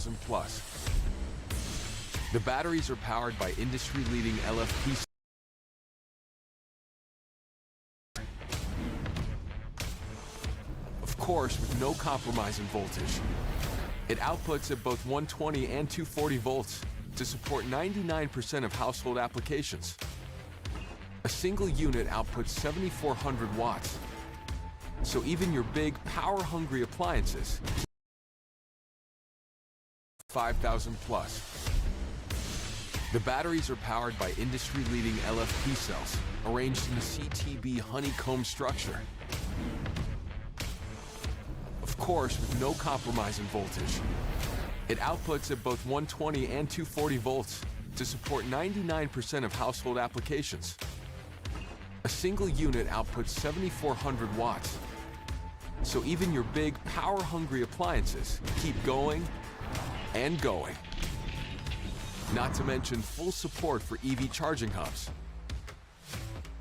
5000 plus. The batteries are powered by industry-leading LFP. Of course, with no compromise in voltage. It outputs at both 120 and 240 volts to support 99% of household applications. A single unit outputs 7,400 watts, so even your big, power-hungry appliances, 5,000 plus. The batteries are powered by industry-leading LFP cells, arranged in a CTB honeycomb structure. Of course, with no compromise in voltage. It outputs at both 120 and 240 volts to support 99% of household applications. A single unit outputs 7,400 watts, so even your big, power-hungry appliances keep going and going. Not to mention full support for EV charging hubs.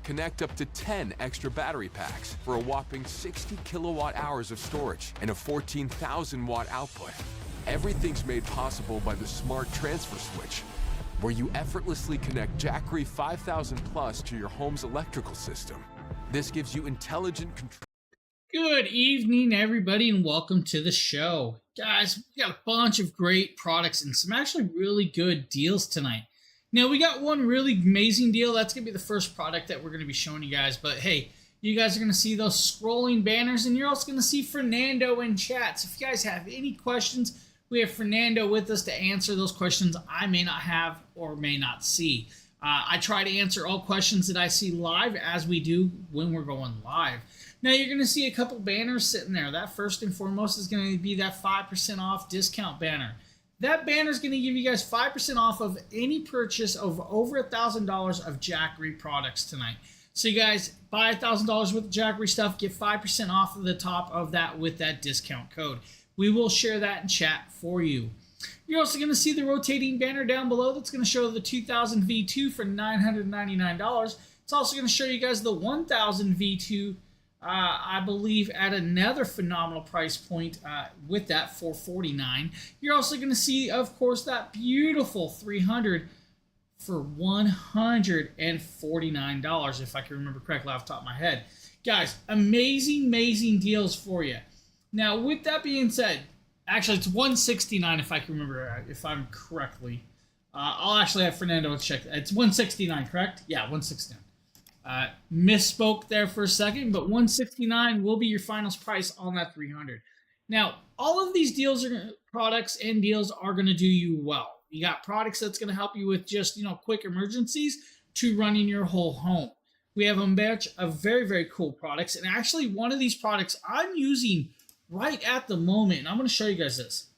Connect up to 10 extra battery packs for a whopping 60 kilowatt hours of storage and a 14,000 watt output. Everything's made possible by the smart transfer switch, where you effortlessly connect Jackery 5000 plus to your home's electrical system. This gives you intelligent control. Good evening, everybody, and welcome to the show. Guys, we got a bunch of great products and some actually really good deals tonight. Now, we got one really amazing deal. That's going to be the first product that we're going to be showing you guys. But hey, you guys are going to see those scrolling banners, and you're also going to see Fernando in chat. So if you guys have any questions, we have Fernando with us to answer those questions I may not have or may not see. I try to answer all questions that I see live, as we do when we're going live. Now, you're going to see a couple banners sitting there. That first and foremost is going to be that 5% off discount banner. That banner is going to give you guys 5% off of any purchase of over $1,000 of Jackery products tonight. So you guys buy $1,000 worth of Jackery stuff, get 5% off of the top of that with that discount code. We will share that in chat for you. You're also going to see the rotating banner down below that's going to show the 2000 V2 for $999. It's also going to show you guys the 1000 V2, I believe, at another phenomenal price point with that for $49. You're also going to see, of course, that beautiful 300 for $149, if I can remember correctly off the top of my head. Guys, amazing, amazing deals for you. Now, with that being said, actually, it's $169 if I can remember, if I'm correctly. I'll actually have Fernando check. It's $169, correct? Yeah, $169. Misspoke there for a second, but $169 will be your final price on that 300. Now, all of these deals products and deals are going to do you well. You got products that's going to help you with just, quick emergencies to running your whole home. We have a batch of very, very cool products, and actually one of these products I'm using right at the moment, and I'm going to show you guys this.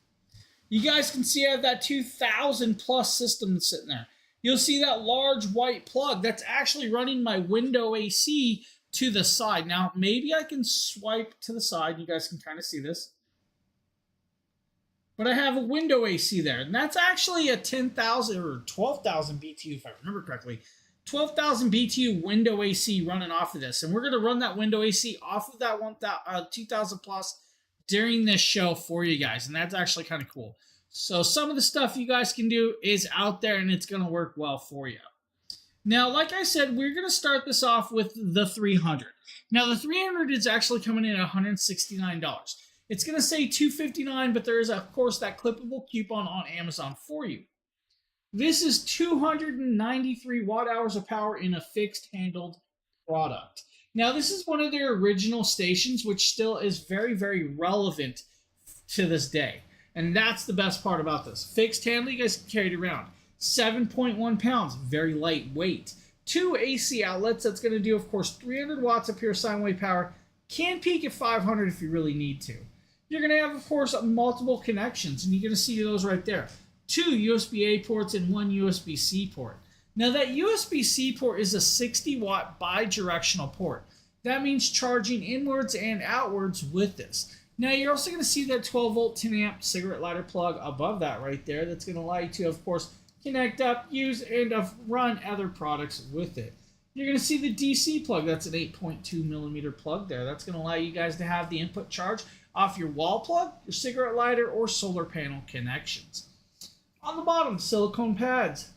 You guys can see I have that 2000 plus system sitting there. You'll see that large white plug that's actually running my window AC to the side. Now, maybe I can swipe to the side. You guys can kind of see this. But I have a window AC there, and that's actually a 10,000 or 12,000 BTU, if I remember correctly. 12,000 BTU window AC running off of this. And we're going to run that window AC off of that 2000 plus during this show for you guys, and that's actually kind of cool. So some of the stuff you guys can do is out there, and it's going to work well for you. Now, like I said, we're going to start this off with the 300. Now, the 300 is actually coming in at $169. It's going to say $259, but there is, of course, that clippable coupon on Amazon for you. This is 293 watt-hours of power in a fixed-handled product. Now, this is one of their original stations, which still is very, very relevant to this day. And that's the best part about this. Fixed handle, you guys can carry it around. 7.1 pounds, very lightweight. 2 AC outlets, that's going to do, of course, 300 watts of pure sine wave power. Can peak at 500 if you really need to. You're going to have, of course, multiple connections, and you're going to see those right there. 2 USB-A ports and 1 USB-C port. Now, that USB-C port is a 60-watt bi-directional port. That means charging inwards and outwards with this. Now, you're also going to see that 12-volt, 10-amp cigarette lighter plug above that right there. That's going to allow you to, of course, connect up, use, and run other products with it. You're going to see the DC plug. That's an 8.2 millimeter plug there. That's going to allow you guys to have the input charge off your wall plug, your cigarette lighter, or solar panel connections. On the bottom, silicone pads.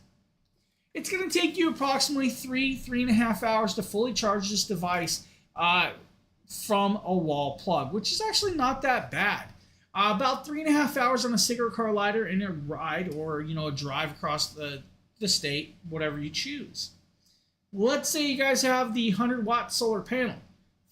It's going to take you approximately 3.5 hours to fully charge this device from a wall plug, which is actually not that bad. About 3.5 hours on a cigarette car lighter in a ride or a drive across the state, whatever you choose. Let's say you guys have the 100-watt solar panel.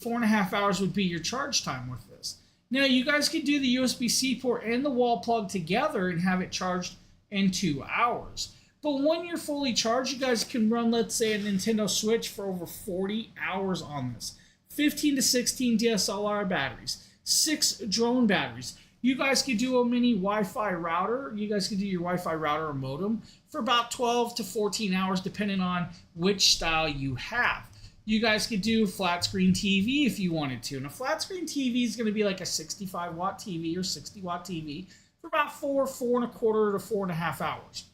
4.5 hours would be your charge time with this. Now, you guys could do the USB-C port and the wall plug together and have it charged in 2 hours. But when you're fully charged, you guys can run, let's say, a Nintendo Switch for over 40 hours on this. 15 to 16 DSLR batteries, 6 drone batteries. You guys could do a mini Wi-Fi router. You guys could do your Wi-Fi router or modem for about 12 to 14 hours, depending on which style you have. You guys could do flat screen TV if you wanted to. And a flat screen TV is going to be like a 65-watt TV or 60-watt TV for about 4.25 to 4.5 hours.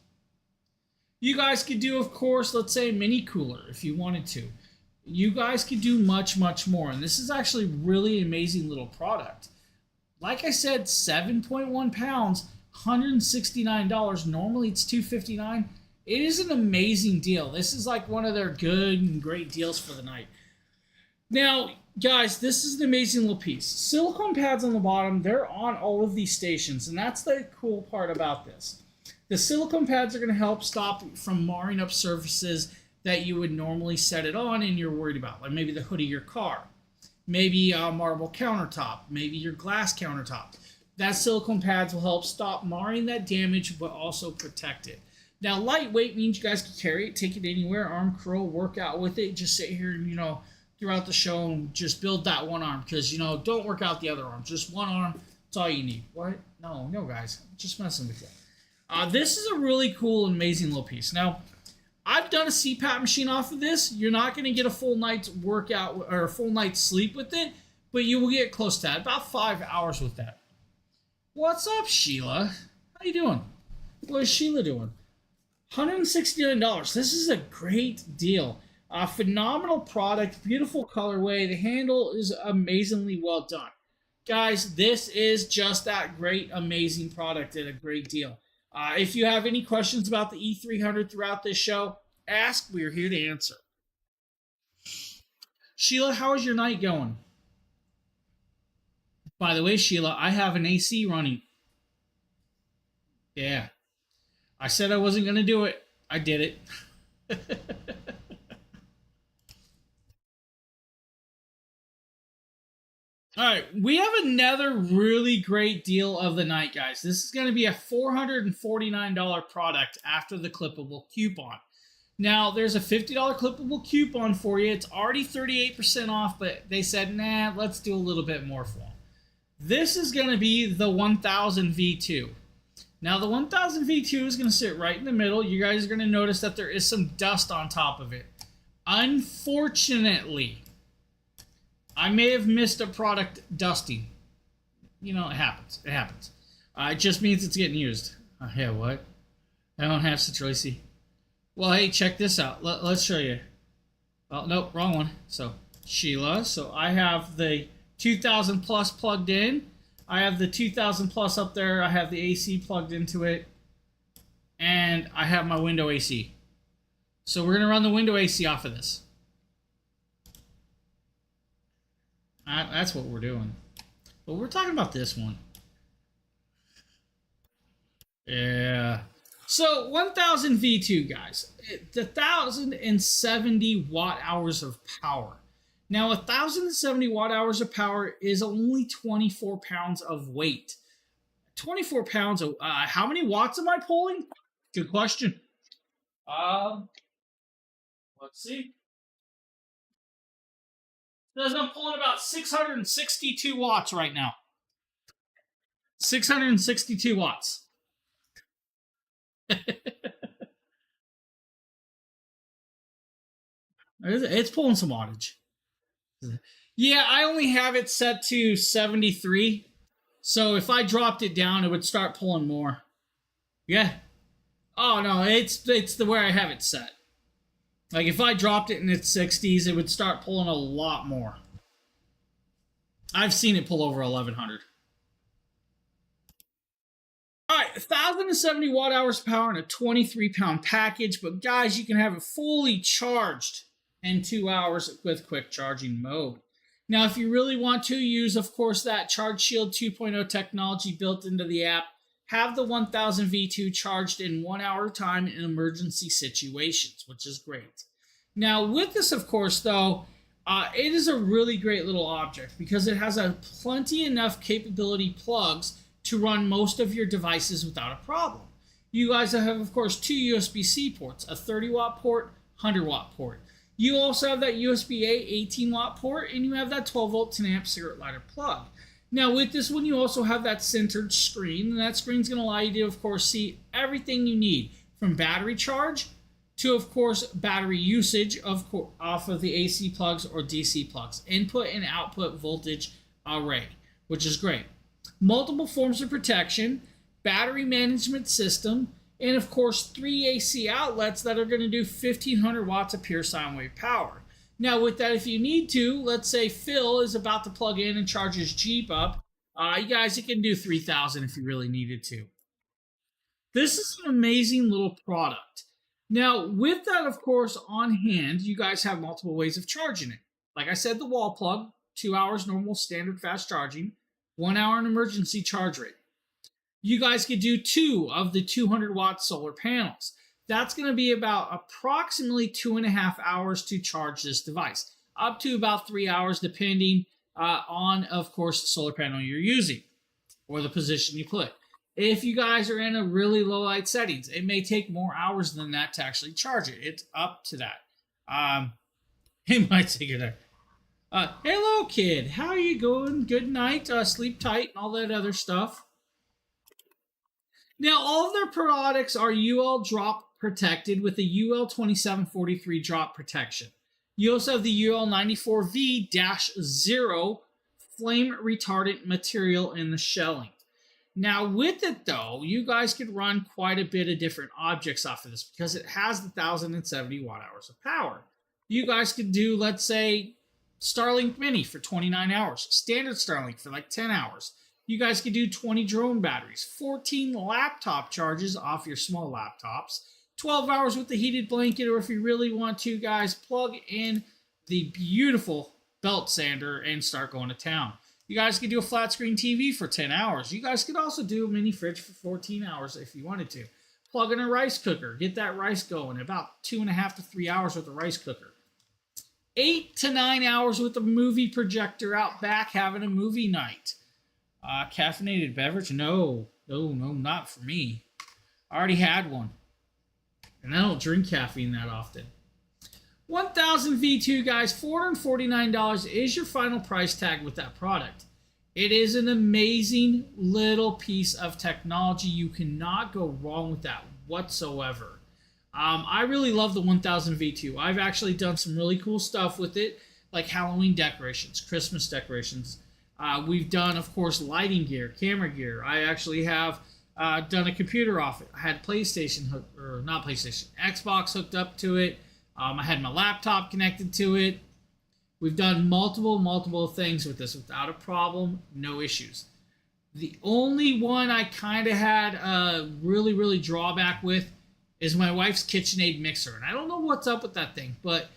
You guys could do, of course, let's say a mini cooler if you wanted to. You guys could do much, much more. And this is actually really amazing little product. Like I said, 7.1 pounds, $169. Normally it's $259. It is an amazing deal. This is like one of their good and great deals for the night. Now, guys, this is an amazing little piece. Silicone pads on the bottom, they're on all of these stations. And that's the cool part about this. The silicone pads are going to help stop from marring up surfaces that you would normally set it on and you're worried about, like maybe the hood of your car, maybe a marble countertop, maybe your glass countertop. That silicone pads will help stop marring that damage, but also protect it. Now, lightweight means you guys can carry it, take it anywhere, arm curl, work out with it, just sit here and, throughout the show and just build that one arm because, don't work out the other arm. Just one arm, that's all you need. What? No, guys, I'm just messing with you. This is a really cool and amazing little piece. Now, I've done a CPAP machine off of this. You're not going to get a full night's workout or a full night's sleep with it, but you will get close to that, about 5 hours with that. What's up, Sheila? How you doing? What is Sheila doing? $169. This is a great deal. A phenomenal product, beautiful colorway. The handle is amazingly well done. Guys, this is just that great, amazing product and a great deal. If you have any questions about the E300 throughout this show, ask. We're here to answer. Sheila, how is your night going? By the way, Sheila, I have an AC running. Yeah. I said I wasn't going to do it. I did it. All right, we have another really great deal of the night, guys. This is going to be a $449 product after the clippable coupon. Now, there's a $50 clippable coupon for you. It's already 38% off, but they said, nah, let's do a little bit more for them. This is going to be the 1000 V2. Now, the 1000 V2 is going to sit right in the middle. You guys are going to notice that there is some dust on top of it. Unfortunately, I may have missed a product dusting. It happens. It happens. It just means it's getting used. Yeah, what? I don't have such lacy. Well, hey, check this out. Let's show you. Oh, nope, wrong one. So, Sheila. So, I have the 2000 plus plugged in. I have the 2000 plus up there. I have the AC plugged into it. And I have my window AC. So, we're going to run the window AC off of this. That's what we're doing. But we're talking about this one. Yeah. So 1000 V2, guys. It's 1,070 watt hours of power. Now, 1,070 watt hours of power is only 24 pounds of weight. 24 pounds of... how many watts am I pulling? Good question. Let's see. Says I'm pulling about 662 watts right now. 662 watts. It's pulling some wattage. Yeah, I only have it set to 73. So if I dropped it down, it would start pulling more. Yeah. Oh, no, it's the way I have it set. Like, if I dropped it in its 60s, it would start pulling a lot more. I've seen it pull over 1100. All right, 1,070 watt hours of power in a 23-pound package, but guys, you can have it fully charged in 2 hours with quick charging mode. Now, if you really want to use, of course, that Charge Shield 2.0 technology built into the app, have the 1000 V2 charged in 1 hour time in emergency situations, which is great. Now, with this, of course, though, it is a really great little object because it has a plenty enough capability plugs to run most of your devices without a problem. You guys have, of course, two USB-C ports, a 30-watt port, 100-watt port. You also have that USB-A 18-watt port, and you have that 12-volt 10-amp cigarette lighter plug. Now, with this one, you also have that centered screen, and that screen's going to allow you to, of course, see everything you need, from battery charge to, of course, battery usage off of the AC plugs or DC plugs. Input and output voltage array, which is great. Multiple forms of protection, battery management system, and of course 3 AC outlets that are going to do 1,500 watts of pure sine wave power. Now with that, if you need to, let's say Phil is about to plug in and charge his Jeep up, you can do 3,000 if you really needed to. This is an amazing little product. Now with that, of course, on hand, you guys have multiple ways of charging it. Like I said, the wall plug, 2 hours normal standard fast charging, 1 hour in emergency charge rate. You guys could do 2 of the 200-watt solar panels. That's going to be about approximately 2.5 hours to charge this device, up to about 3 hours, depending on, of course, the solar panel you're using or the position you put. If you guys are in a really low light settings, it may take more hours than that to actually charge it. It's up to that. It might take it there. Hello, kid. How are you going? Good night. Sleep tight and all that other stuff. Now, all of their products are UL drop protected with a UL 2743 drop protection. You also have the UL 94V-0 flame retardant material in the shelling. Now, with it, though, you guys could run quite a bit of different objects off of this because it has the 1,070 watt hours of power. You guys could do, let's say, Starlink Mini for 29 hours, standard Starlink for like 10 hours. You guys could do 20 drone batteries, 14 laptop charges off your small laptops, 12 hours with the heated blanket, or if you really want to, guys, plug in the beautiful belt sander and start going to town. You guys could do a flat screen TV for 10 hours. You guys could also do a mini fridge for 14 hours if you wanted to. Plug in a rice cooker, get that rice going, about 2.5 to 3 hours with a rice cooker. 8 to 9 hours with a movie projector out back having a movie night. Caffeinated beverage? No, not for me. I already had one. And I don't drink caffeine that often. 1000 V2, guys, $449 is your final price tag with that product. It is an amazing little piece of technology. You cannot go wrong with that whatsoever. I really love the 1000 V2. I've actually done some really cool stuff with it, like Halloween decorations, Christmas decorations. We've done, of course, lighting gear, camera gear. I actually have done a computer off it. I had Xbox hooked up to it. I had my laptop connected to it. We've done multiple things with this without a problem, no issues. The only one I kind of had a really drawback with is my wife's KitchenAid mixer. And I don't know what's up with that thing, but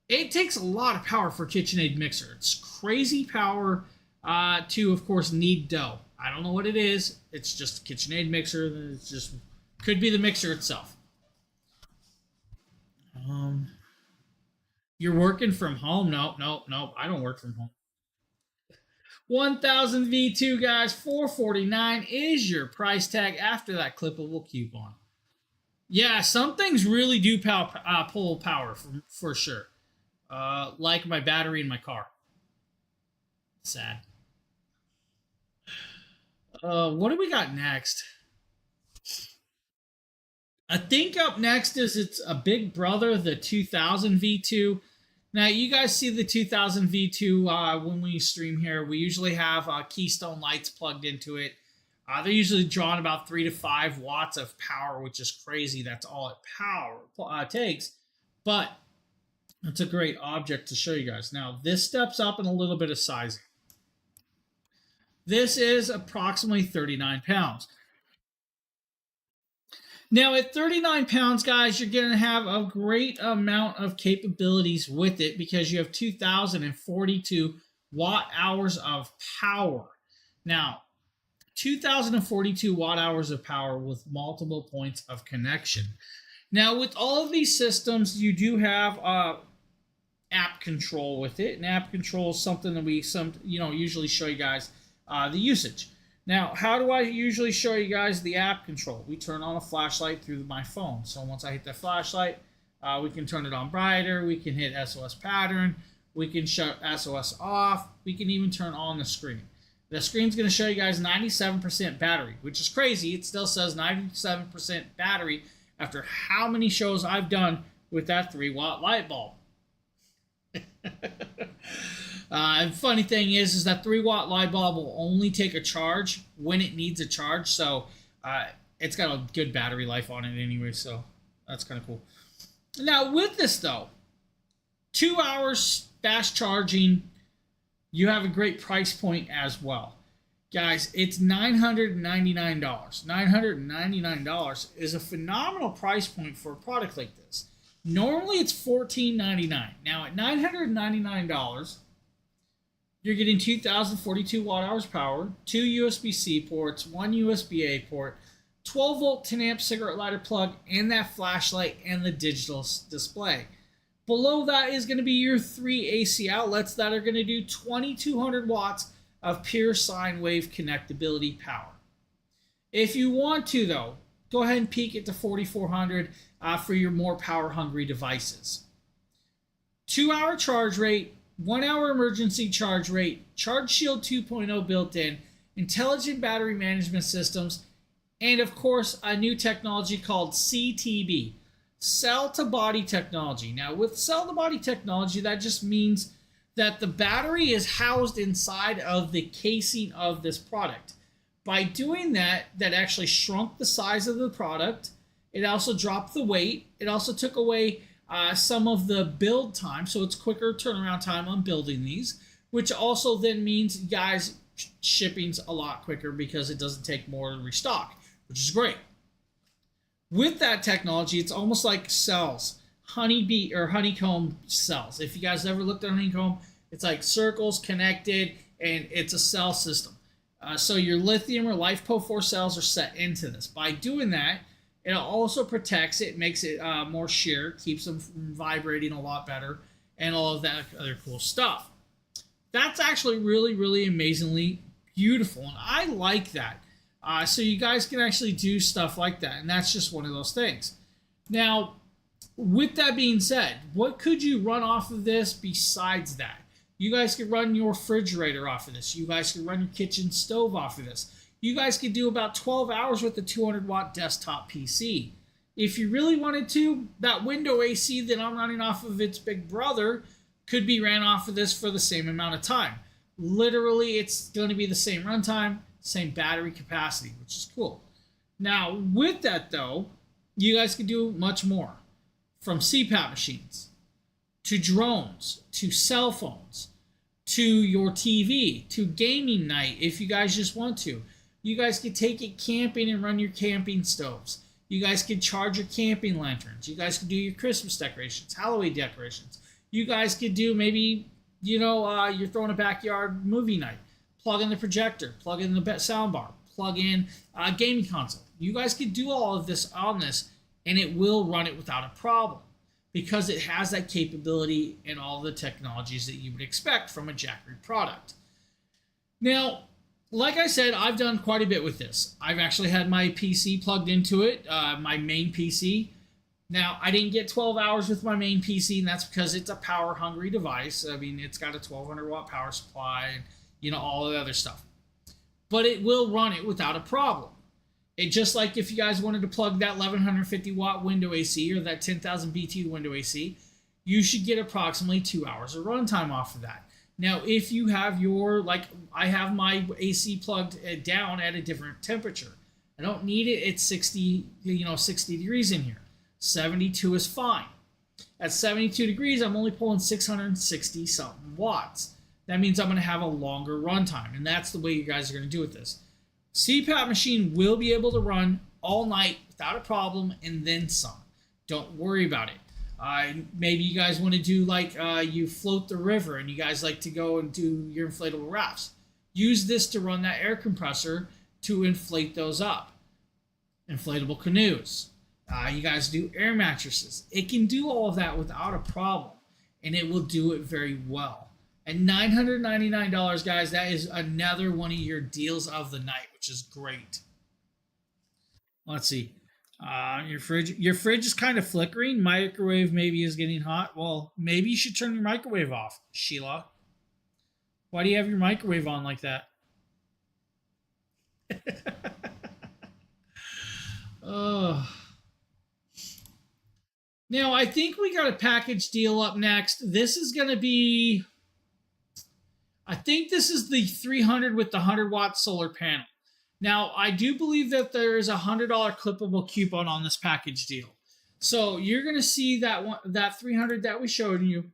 it takes a lot of power for KitchenAid mixer. It's crazy power to, of course, knead dough. I don't know what it is. It's just a KitchenAid mixer. It's just could be the mixer itself. You're working from home? Nope. I don't work from home. 1000 V2, guys, $449 is your price tag after that clippable coupon. Yeah, some things really do pull power for sure. Like my battery in my car. Sad. What do we got next? I think up next is it's a Big Brother, the 2000 V2. Now, you guys see the 2000 V2 when we stream here. We usually have Keystone lights plugged into it. They're usually drawing about 3 to 5 watts of power, which is crazy. That's all it takes. But it's a great object to show you guys. Now, this steps up in a little bit of sizing. This is approximately 39 pounds. Now at 39 pounds, guys, you're going to have a great amount of capabilities with it because you have 2,042 watt hours of power. Now, 2,042 watt hours of power with multiple points of connection. Now, with all of these systems, you do have app control with it, and app control is something that we usually show you guys the usage. Now, how do I usually show you guys the app control? We turn on a flashlight through my phone. So once I hit that flashlight, we can turn it on brighter. We can hit SOS pattern. We can shut SOS off. We can even turn on the screen. The screen's going to show you guys 97% battery, which is crazy. It still says 97% battery after how many shows I've done with that 3-watt light bulb. Funny thing is that 3-watt light bulb will only take a charge when it needs a charge. So it's got a good battery life on it anyway. So that's kind of cool. Now with this though, 2 hours fast charging, you have a great price point as well. Guys, it's $999. $999 is a phenomenal price point for a product like this. Normally it's $14.99. Now at $999, you're getting 2,042 watt hours power, 2 USB-C ports, 1 USB-A port, 12 volt 10 amp cigarette lighter plug, and that flashlight and the digital display. Below that is going to be your 3 AC outlets that are going to do 2,200 watts of pure sine wave connectability power. If you want to, though, go ahead and peak it to 4,400 for your more power hungry devices. 2-hour charge rate, 1-hour emergency charge rate, Charge Shield 2.0 built in, intelligent battery management systems, and of course a new technology called CTB, cell to body technology. Now with cell to body technology, that just means that the battery is housed inside of the casing of this product. By doing that, that actually shrunk the size of the product. It also dropped the weight. It also took away some of the build time, so it's quicker turnaround time on building these, which also then means, guys, shipping's a lot quicker because it doesn't take more to restock, which is great. With that technology, it's almost like cells, honeybee or honeycomb cells. If you guys ever looked at honeycomb, it's like circles connected, and it's a cell system. So your lithium or LiFePO4 cells are set into this. By doing that, it also protects it, makes it more sheer, keeps them from vibrating a lot better, and all of that other cool stuff. That's actually really, really amazingly beautiful, and I like that. So you guys can actually do stuff like that, and that's just one of those things. Now, with that being said, what could you run off of this besides that? You guys could run your refrigerator off of this. You guys could run your kitchen stove off of this. You guys could do about 12 hours with a 200-watt desktop PC. If you really wanted to, that window AC that I'm running off of its big brother could be ran off of this for the same amount of time. Literally, it's going to be the same runtime, same battery capacity, which is cool. Now, with that, though, you guys could do much more. From CPAP machines, to drones, to cell phones, to your TV, to gaming night if you guys just want to. You guys could take it camping and run your camping stoves. You guys could charge your camping lanterns. You guys could do your Christmas decorations, Halloween decorations. You guys could do maybe, you're throwing a backyard movie night. Plug in the projector, plug in the soundbar, plug in a gaming console. You guys could do all of this on this, and it will run it without a problem because it has that capability and all the technologies that you would expect from a Jackery product. Now, like I said, I've done quite a bit with this. I've actually had my PC plugged into it, my main PC. Now, I didn't get 12 hours with my main PC, and that's because it's a power-hungry device. I mean, it's got a 1,200-watt power supply and, all the other stuff. But it will run it without a problem. It just like if you guys wanted to plug that 1,150-watt window AC or that 10,000 BTU window AC, you should get approximately 2 hours of runtime off of that. Now, if you have I have my AC plugged down at a different temperature. I don't need it at 60 degrees in here. 72 is fine. At 72 degrees, I'm only pulling 660 something watts. That means I'm going to have a longer runtime, and that's the way you guys are going to do with this. CPAP machine will be able to run all night without a problem, and then some. Don't worry about it. Maybe you guys want to do like you float the river and you guys like to go and do your inflatable rafts. Use this to run that air compressor to inflate those up. Inflatable canoes. You guys do air mattresses. It can do all of that without a problem, and it will do it very well. At $999, guys, that is another one of your deals of the night, which is great. Let's see. Your fridge is kind of flickering. Microwave maybe is getting hot. Well, maybe you should turn your microwave off, Sheila. Why do you have your microwave on like that? Oh. Now, I think we got a package deal up next. This is going to be, I think this is the 300 with the 100-watt solar panel. Now, I do believe that there is a $100 clippable coupon on this package deal. So you're going to see that 300 that we showed you,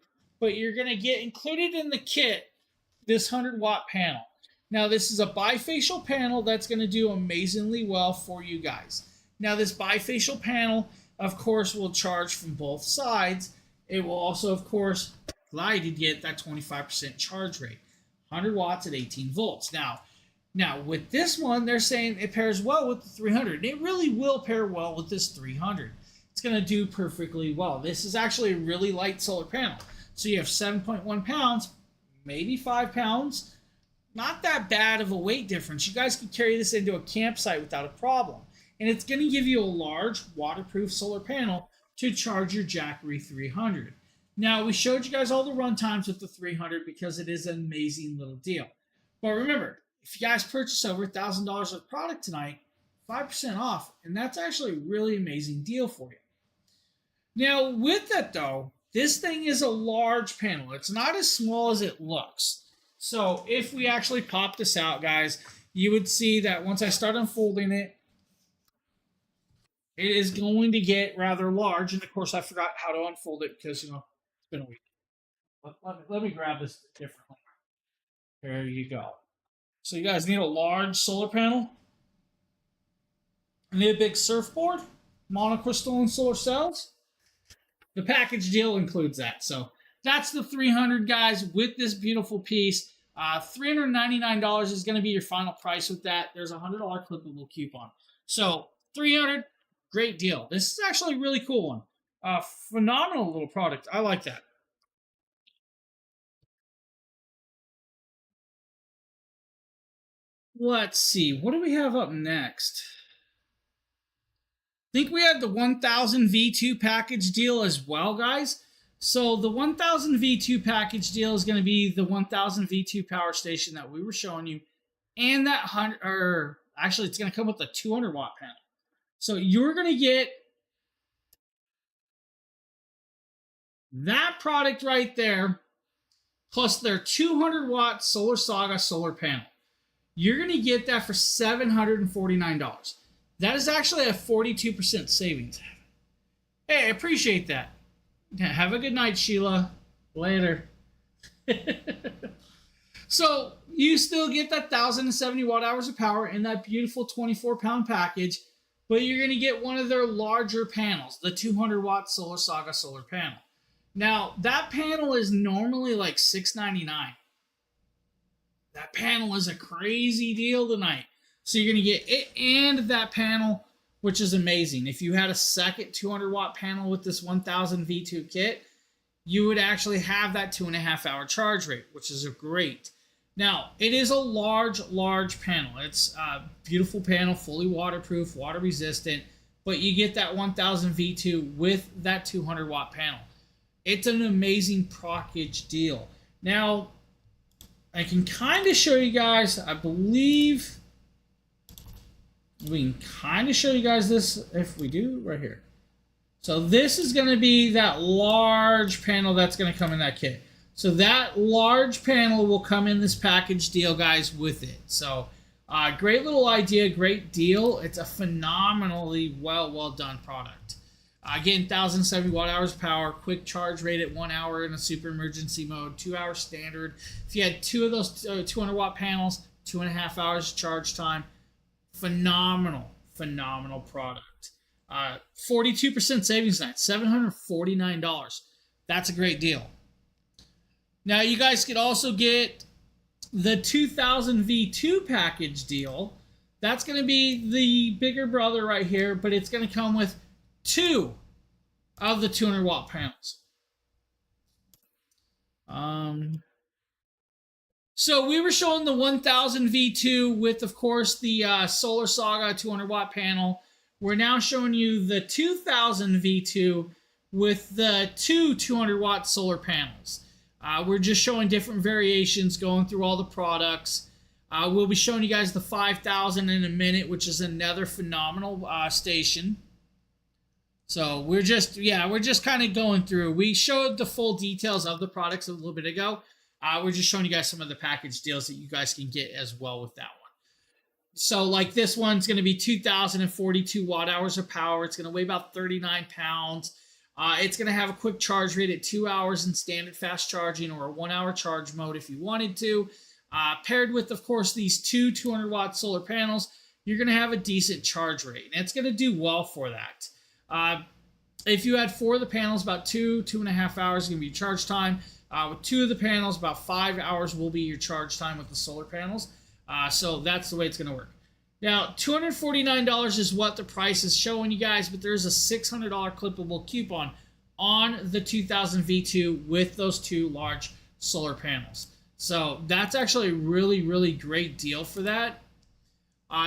but you're going to get included in the kit this 100-watt panel. Now, this is a bifacial panel that's going to do amazingly well for you guys. Now, this bifacial panel, of course, will charge from both sides. It will also, of course, allow you to get that 25% charge rate. 100 watts at 18 volts. Now, with this one, they're saying it pairs well with the 300. It really will pair well with this 300. It's going to do perfectly well. This is actually a really light solar panel. So you have 7.1 pounds, maybe 5 pounds. Not that bad of a weight difference. You guys can carry this into a campsite without a problem. And it's going to give you a large waterproof solar panel to charge your Jackery 300. Now, we showed you guys all the run times with the 300 because it is an amazing little deal. But remember, if you guys purchase over $1,000 of product tonight, 5% off, and that's actually a really amazing deal for you. Now, with that though, this thing is a large panel. It's not as small as it looks. So if we actually pop this out, guys, you would see that once I start unfolding it, it is going to get rather large. And of course, I forgot how to unfold it because, it's been a week. Let me grab this differently. There you go. So you guys need a large solar panel. You need a big surfboard, monocrystalline solar cells. The package deal includes that. So that's the 300, guys, with this beautiful piece. $399 is going to be your final price with that. There's a $100 clippable coupon. So 300, great deal. This is actually a really cool one. Phenomenal little product. I like that. Let's see. What do we have up next? I think we had the 1000 V2 package deal as well, guys. So the 1000 V2 package deal is going to be the 1000 V2 power station that we were showing you, and that 100, or actually it's going to come with a 200 watt panel. So you're going to get that product right there, plus their 200 watt Solar Saga solar panel. You're going to get that for $749. That is actually a 42% savings. Hey, I appreciate that. Have a good night, Sheila. Later. So you still get that 1,070 watt hours of power in that beautiful 24-pound package, but you're going to get one of their larger panels, the 200 watt Solar Saga solar panel. Now, that panel is normally like $699. That panel is a crazy deal tonight. So you're going to get it and that panel, which is amazing. If you had a second 200 watt panel with this 1000 V2 kit, you would actually have that 2.5 hour charge rate, which is great. Now, it is a large panel. It's a beautiful panel, fully waterproof, water resistant, but you get that 1000 V2 with that 200 watt panel. It's an amazing package deal. Now, I can kind of show you guys, I believe we can kind of show you guys this if we do right here. So this is going to be that large panel that's going to come in that kit. So that large panel will come in this package deal, guys, with it. So great little idea, great deal. It's a phenomenally well done product. Again, 1,070 watt hours of power, quick charge rate at 1 hour in a super emergency mode, 2 hour standard. If you had two of those 200 watt panels, 2.5 hours charge time. Phenomenal phenomenal product. 42% savings night, $749. That's a great deal. Now you guys could also get the 2000 V2 package deal. That's going to be the bigger brother right here, but it's going to come with 2 of the 200 watt panels. So we were showing the 1000 V2 with, of course, the Solar Saga 200 watt panel. We're now showing you the 2000 V2 with the 200 watt solar panels. We're just showing different variations, going through all the products. We'll be showing you guys the 5000 in a minute, which is another phenomenal station. So we're just kind of going through. We showed the full details of the products a little bit ago. We're just showing you guys some of the package deals that you guys can get as well with that one. So like this one's going to be 2042 watt hours of power. It's going to weigh about 39 pounds. It's going to have a quick charge rate at 2 hours in standard fast charging, or a 1 hour charge mode if you wanted to. Paired with, of course, these 200 watt solar panels, you're going to have a decent charge rate, and it's going to do well for that. If you had 4 of the panels, about 2.5 hours is going to be your charge time. With 2 of the panels, about 5 hours will be your charge time with the solar panels. So that's the way it's going to work. Now, $249 is what the price is showing you guys, but there's a $600 clippable coupon on the 2000 V2 with those 2 large solar panels. So that's actually a really, really great deal for that.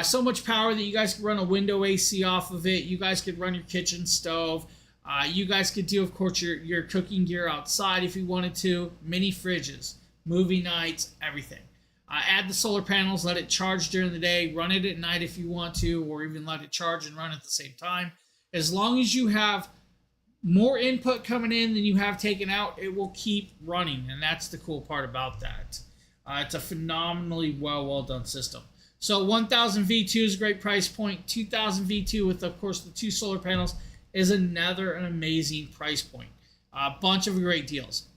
So much power that you guys can run a window AC off of it. You guys could run your kitchen stove. You guys could do, of course, your cooking gear outside if you wanted to. Mini fridges, movie nights, everything. Add the solar panels, let it charge during the day, run it at night if you want to, or even let it charge and run at the same time. As long as you have more input coming in than you have taken out, it will keep running, and that's the cool part about that. It's a phenomenally well done system. So 1000 V2 is a great price point. 2000 V2 with, of course, the 2 solar panels is an amazing price point. A bunch of great deals.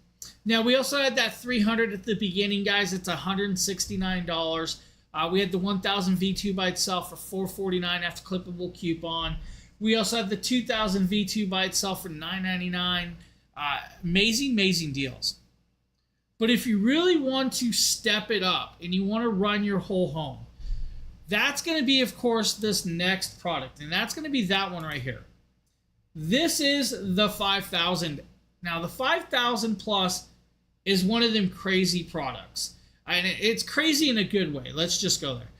Now, we also had that 300 at the beginning, guys. It's $169. We had the 1000 V2 by itself for $449 after clippable coupon. We also had the 2000 V2 by itself for $999. Amazing deals. But if you really want to step it up and you want to run your whole home, that's going to be, of course, this next product. And that's going to be that one right here. This is the 5000. Now, the 5000 Plus is one of them crazy products. And it's crazy in a good way. Let's just go there.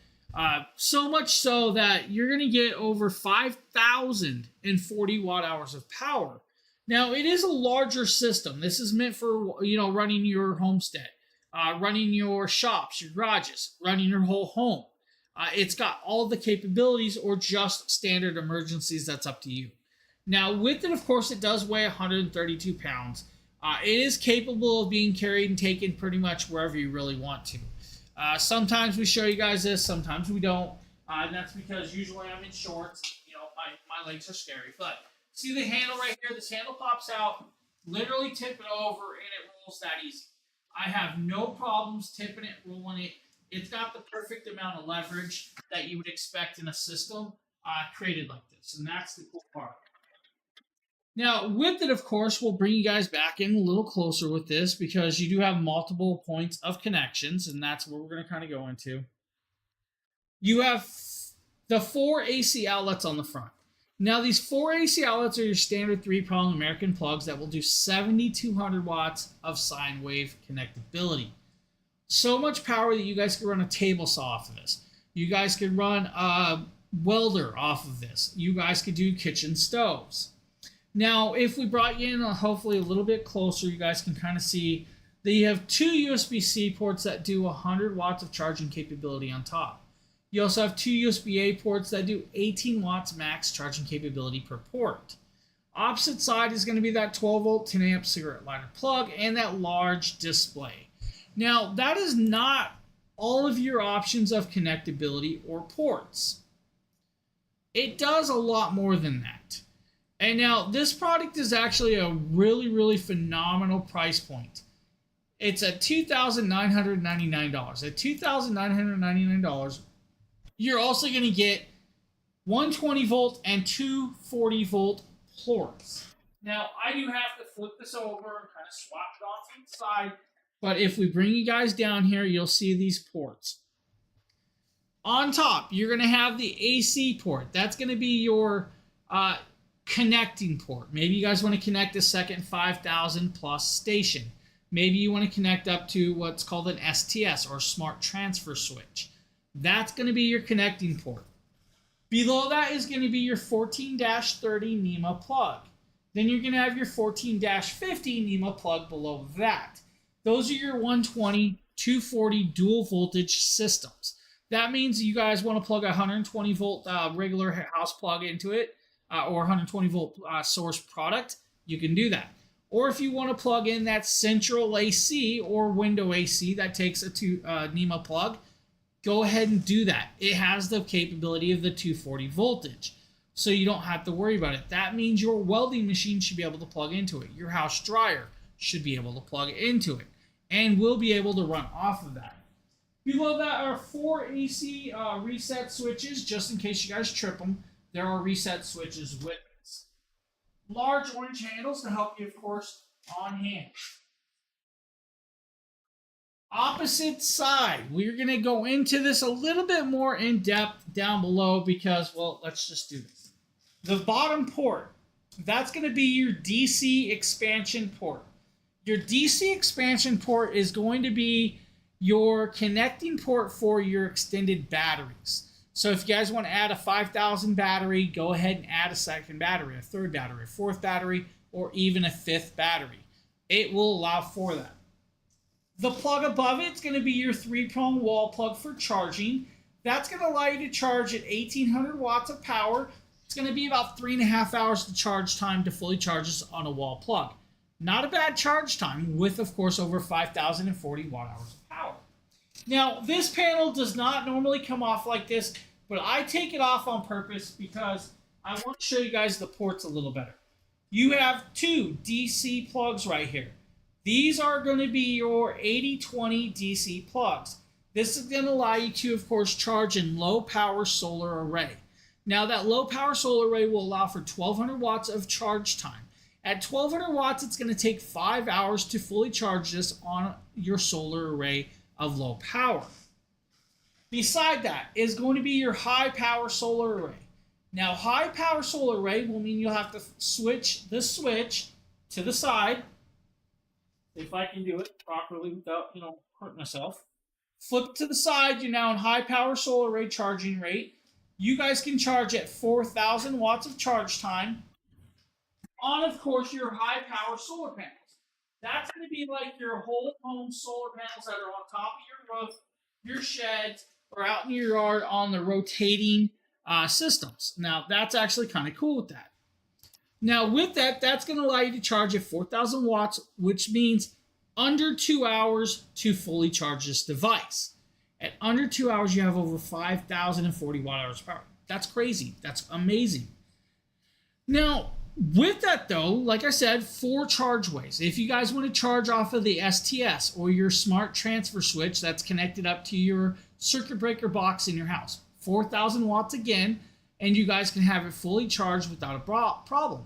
So much so that you're going to get over 5,040 watt hours of power. Now, it is a larger system. This is meant for, running your homestead, running your shops, your garages, running your whole home. It's got all the capabilities, or just standard emergencies. That's up to you. Now, with it, of course, it does weigh 132 pounds. It is capable of being carried and taken pretty much wherever you really want to. Sometimes we show you guys this, sometimes we don't. And that's because usually I'm in shorts. My legs are scary. But see the handle right here? This handle pops out. Literally tip it over, and it rolls that easy. I have no problems tipping it, rolling it. It's got the perfect amount of leverage that you would expect in a system created like this. And that's the cool part. Now, with it, of course, we'll bring you guys back in a little closer with this, because you do have multiple points of connections, and that's where we're going to kind of go into. You have the 4 AC outlets on the front. Now, these 4 AC outlets are your standard 3-prong American plugs that will do 7,200 watts of sine wave connectability. So much power that you guys can run a table saw off of this. You guys could run a welder off of this. You guys could do kitchen stoves. Now, if we brought you in hopefully a little bit closer, you guys can kind of see that you have 2 USB-C ports that do 100 watts of charging capability on top. You also have 2 USB-A ports that do 18 watts max charging capability per port. Opposite side is going to be that 12-volt 10-amp cigarette lighter plug and that large display. Now, that is not all of your options of connectability or ports. It does a lot more than that. And now, this product is actually a really phenomenal price point. It's at $2,999. At $2,999, you're also going to get 120 volt and 240 volt ports. Now, I do have to flip this over and kind of swap it off to the side, but if we bring you guys down here, you'll see these ports. On top, you're going to have the AC port. That's going to be your connecting port. Maybe you guys want to connect a second 5,000 plus station. Maybe you want to connect up to what's called an STS or smart transfer switch. That's going to be your connecting port. Below that is going to be your 14-30 NEMA plug. Then you're going to have your 14-50 NEMA plug below that. Those are your 120, 240 dual voltage systems. That means you guys want to plug a 120 volt regular house plug into it or 120 volt source product, you can do that. Or if you want to plug in that central AC or window AC that takes a NEMA plug, go ahead and do that. It has the capability of the 240 voltage, so you don't have to worry about it. That means your welding machine should be able to plug into it. Your house dryer should be able to plug into it and will be able to run off of that. Below that are 4 AC reset switches, just in case you guys trip them. There are reset switches with this. Large orange handles to help you, of course, on hand. Opposite side, we're going to go into this a little bit more in depth down below because, well, let's just do this. The bottom port, that's going to be your DC expansion port. Your DC expansion port is going to be your connecting port for your extended batteries. So if you guys want to add a 5,000 battery, go ahead and add a second battery, a third battery, a fourth battery, or even a fifth battery. It will allow for that. The plug above it is going to be your 3-prong wall plug for charging. That's going to allow you to charge at 1,800 watts of power. It's going to be about 3.5 hours to charge time to fully charge this on a wall plug. Not a bad charge time with, of course, over 5,040 watt hours of power. Now, this panel does not normally come off like this, but I take it off on purpose because I want to show you guys the ports a little better. You have 2 DC plugs right here. These are going to be your 80/20 DC plugs. This is going to allow you to, of course, charge in low power solar array. Now, that low power solar array will allow for 1,200 watts of charge time. At 1,200 watts, it's going to take 5 hours to fully charge this on your solar array of low power. Beside that is going to be your high power solar array. Now, high power solar array will mean you'll have to switch the switch to the side. If I can do it properly without, hurting myself. Flip to the side, you're now in high power solar array charging rate. You guys can charge at 4,000 watts of charge time on, of course, your high power solar panels. That's going to be like your whole home solar panels that are on top of your roof, your sheds, or out in your yard on the rotating systems. Now, that's actually kind of cool with that. Now, with that, that's going to allow you to charge at 4,000 watts, which means under 2 hours to fully charge this device. At under 2 hours, you have over 5,040 watt hours of power. That's crazy. That's amazing. Now, with that, though, like I said, 4 charge ways. If you guys want to charge off of the STS or your smart transfer switch that's connected up to your circuit breaker box in your house, 4,000 watts again, and you guys can have it fully charged without a problem.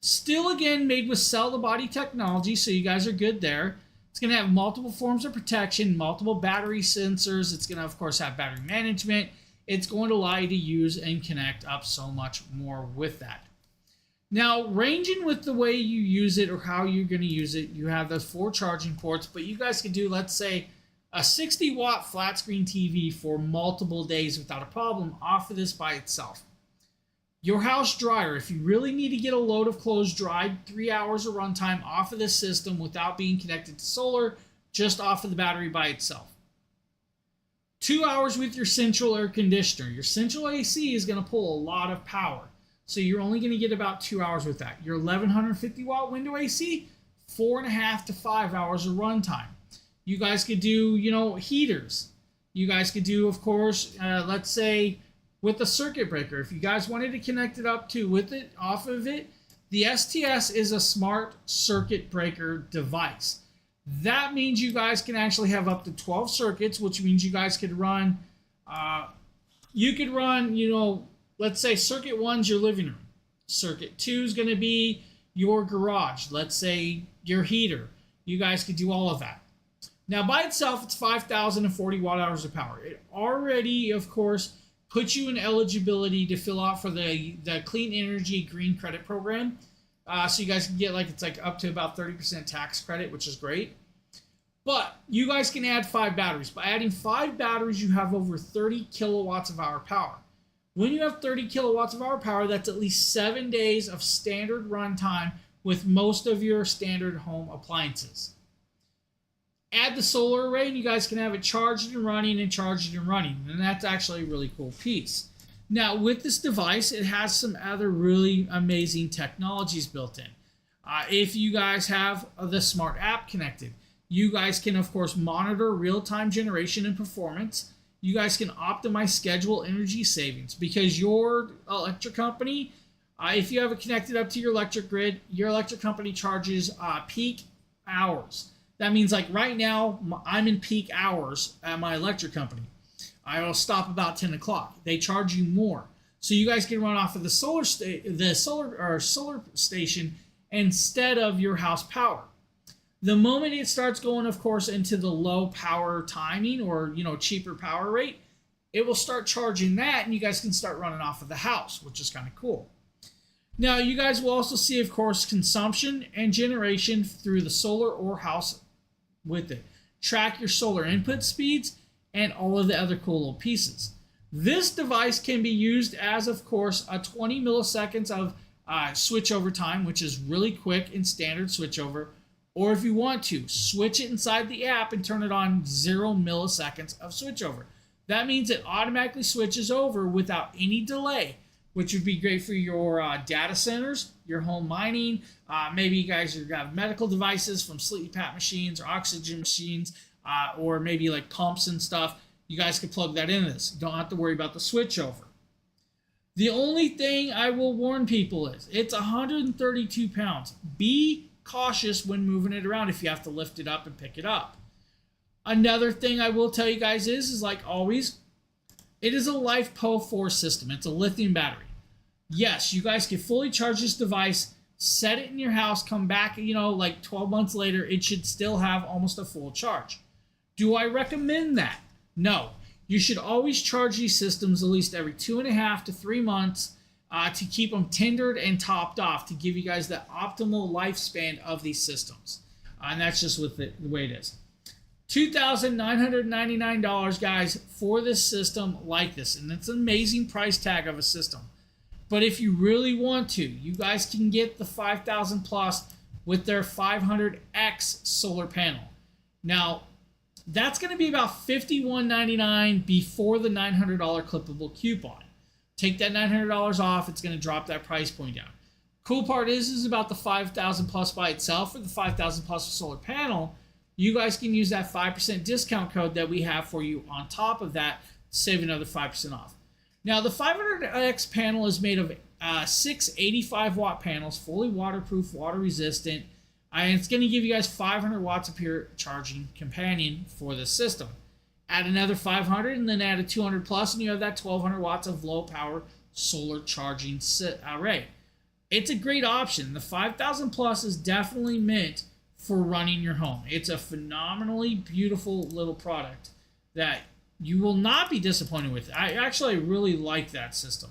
Still, again, made with cell-to-body technology, so you guys are good there. It's going to have multiple forms of protection, multiple battery sensors. It's going to, of course, have battery management. It's going to allow you to use and connect up so much more with that. Now, ranging with the way you use it or how you're going to use it, you have those 4 charging ports, but you guys could do, let's say, a 60-watt flat screen TV for multiple days without a problem off of this by itself. Your house dryer, if you really need to get a load of clothes dried, 3 hours of runtime off of this system without being connected to solar, just off of the battery by itself. 2 hours with your central air conditioner. Your central AC is going to pull a lot of power, so you're only going to get about 2 hours with that. Your 1150 watt window AC, 4.5 to 5 hours of runtime. You guys could do, heaters. You guys could do, of course, let's say with a circuit breaker. If you guys wanted to connect it up to with it, off of it, the STS is a smart circuit breaker device. That means you guys can actually have up to 12 circuits, which means you guys could run, let's say circuit 1's your living room. Circuit 2 is going to be your garage. Let's say your heater. You guys could do all of that. Now, by itself, it's 5,040 watt hours of power. It already, of course, puts you in eligibility to fill out for the Clean Energy Green Credit Program. So you guys can get it's up to about 30% tax credit, which is great. But you guys can add 5 batteries. By adding 5 batteries, you have over 30 kilowatts of hour power. When you have 30 kilowatts of hour power, that's at least 7 days of standard runtime with most of your standard home appliances. Add the solar array, and you guys can have it charged and running and charged and running. And that's actually a really cool piece. Now, with this device, it has some other really amazing technologies built in. If you guys have the smart app connected, you guys can, of course, monitor real-time generation and performance. You guys can optimize schedule energy savings because your electric company, if you have it connected up to your electric grid, your electric company charges peak hours. That means right now, I'm in peak hours at my electric company. I will stop about 10 o'clock. They charge you more. So you guys can run off of the solar station instead of your house power. The moment it starts going, of course, into the low power timing or, cheaper power rate, it will start charging that, and you guys can start running off of the house, which is kind of cool. Now, you guys will also see, of course, consumption and generation through the solar or house with it. Track your solar input speeds and all of the other cool little pieces. This device can be used as, of course, a 20 milliseconds of switchover time, which is really quick in standard switchover. Or if you want to, switch it inside the app and turn it on 0 milliseconds of switchover. That means it automatically switches over without any delay, which would be great for your data centers, your home mining. Maybe you guys have medical devices from CPAP machines or oxygen machines, or maybe pumps and stuff. You guys can plug that into this. You don't have to worry about the switchover. The only thing I will warn people is it's 132 pounds. Be cautious when moving it around if you have to lift it up and pick it up. Another thing I will tell you guys is like always, it is a LiFePO4 system. It's a lithium battery. Yes, you guys can fully charge this device, set it in your house, come back, 12 months later, it should still have almost a full charge. Do I recommend that? No. You should always charge these systems at least every 2.5 to 3 months to keep them tendered and topped off to give you guys the optimal lifespan of these systems. And that's just with the way it is. $2,999, guys, for this system like this. And it's an amazing price tag of a system. But if you really want to, you guys can get the 5,000 plus with their 500X solar panel. Now, that's going to be about $51.99 before the $900 clippable coupon. Take that $900 off, it's going to drop that price point down. Cool part is about the 5,000 plus by itself, or the 5,000 plus solar panel. You guys can use that 5% discount code that we have for you on top of that, save another 5% off. Now, the 500X panel is made of 6 85-watt panels, fully waterproof, water resistant, and it's going to give you guys 500 watts of pure charging companion for the system. Add another 500 and then add a 200 plus, and you have that 1,200 watts of low power solar charging array. It's a great option. The 5,000 plus is definitely meant for running your home. It's a phenomenally beautiful little product that you will not be disappointed with. I really like that system.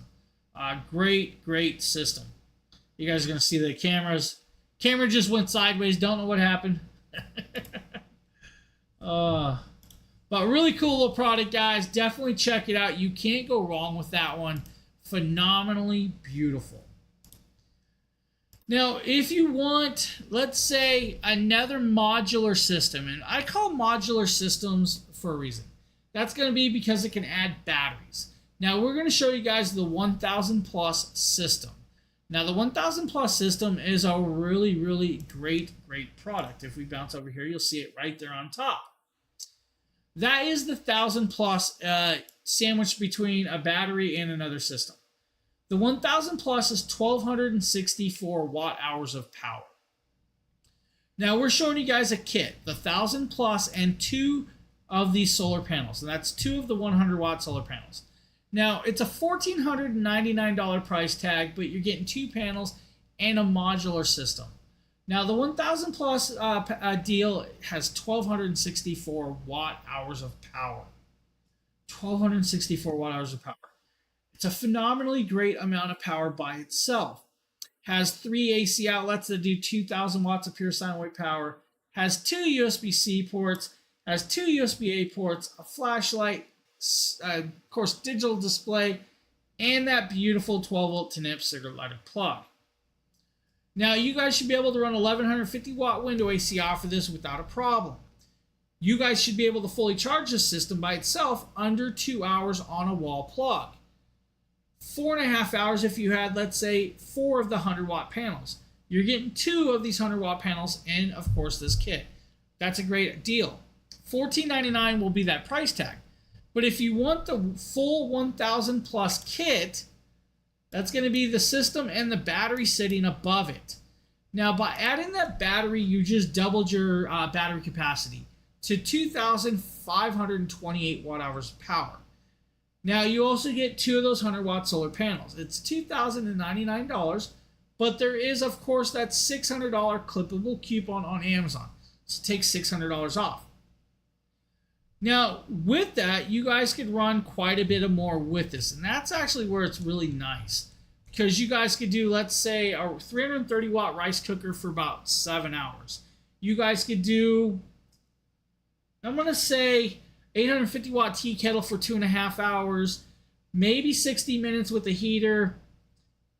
Great system. You guys are going to see the cameras. Camera just went sideways. Don't know what happened. But really cool little product, guys. Definitely check it out. You can't go wrong with that one. Phenomenally beautiful. Now, if you want, let's say, another modular system, and I call modular systems for a reason. That's going to be because it can add batteries. Now, we're going to show you guys the 1,000 plus system. Now, the 1,000 plus system is a really great product. If we bounce over here, you'll see it right there on top. That is the 1,000 plus sandwiched between a battery and another system. The 1,000 plus is 1,264 watt hours of power. Now, we're showing you guys a kit, the 1,000 plus and 2 of these solar panels. And that's 2 of the 100 watt solar panels. Now, it's a $1,499 price tag, but you're getting 2 panels and a modular system. Now, the 1000 plus deal has 1264 watt hours of power. 1264 watt hours of power. It's a phenomenally great amount of power by itself. Has 3 AC outlets that do 2000 watts of pure sine wave power. Has 2 USB-C ports. Has 2 USB-A ports, a flashlight, of course, digital display, and that beautiful 12 volt 10 amp cigarette lighter plug. Now, you guys should be able to run 1150 watt window AC off of this without a problem. You guys should be able to fully charge this system by itself under 2 hours on a wall plug. 4.5 hours if you had, let's say, 4 of the 100 watt panels. You're getting 2 of these 100 watt panels in, of course, this kit. That's a great deal. $14.99 will be that price tag. But if you want the full 1000 plus kit, that's going to be the system and the battery sitting above it. Now, by adding that battery, you just doubled your battery capacity to 2,528 watt hours of power. Now, you also get 2 of those 100 watt solar panels. It's $2,099, but there is, of course, that $600 clippable coupon on Amazon. So take $600 off. Now, with that, you guys could run quite a bit more with this, and that's actually where it's really nice. Because you guys could do, let's say, a 330 watt rice cooker for about 7 hours. You guys could do, I'm going to say, 850 watt tea kettle for 2.5 hours, maybe 60 minutes with a heater,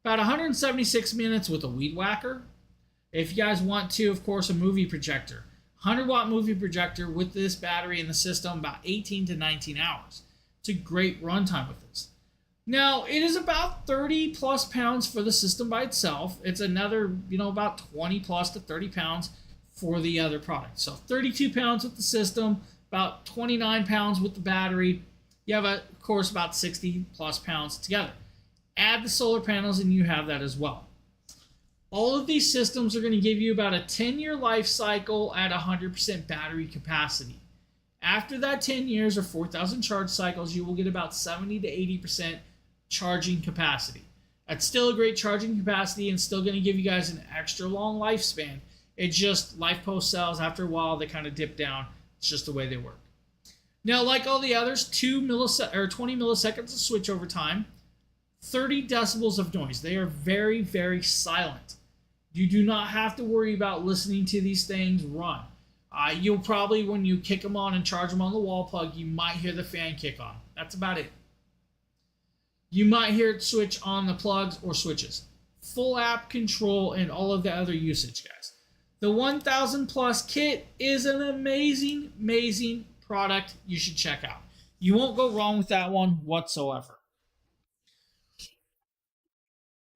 about 176 minutes with a weed whacker. If you guys want to, of course, a movie projector. 100 watt movie projector with this battery in the system, about 18 to 19 hours. It's a great runtime with this. Now, it is about 30 plus pounds for the system by itself. It's another, about 20 plus to 30 pounds for the other product. So 32 pounds with the system, about 29 pounds with the battery. You have, of course, about 60 plus pounds together. Add the solar panels and you have that as well. All of these systems are going to give you about a 10-year life cycle at 100% battery capacity. After that 10 years or 4,000 charge cycles, you will get about 70 to 80% charging capacity. That's still a great charging capacity and still going to give you guys an extra long lifespan. It's just LiFePO cells, after a while, they kind of dip down. It's just the way they work. Now, like all the others, 20 milliseconds of switch over time, 30 decibels of noise. They are very, very silent. You do not have to worry about listening to these things run. You'll probably, when you kick them on and charge them on the wall plug, you might hear the fan kick on. That's about it. You might hear it switch on the plugs or switches. Full app control and all of the other usage, guys. The 1000 plus kit is an amazing, amazing product you should check out. You won't go wrong with that one whatsoever.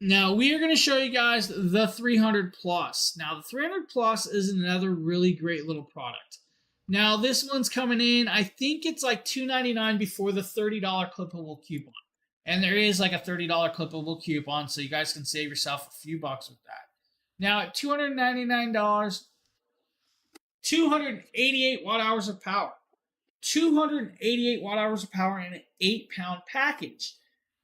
Now, we are going to show you guys the 300 Plus. Now, the 300 Plus is another really great little product. Now, this one's coming in, I think it's like $2.99 before the $30 clippable coupon. And there is like a $30 clippable coupon, so you guys can save yourself a few bucks with that. Now, at $299, 288 watt hours of power. 288 watt hours of power in an 8-pound package.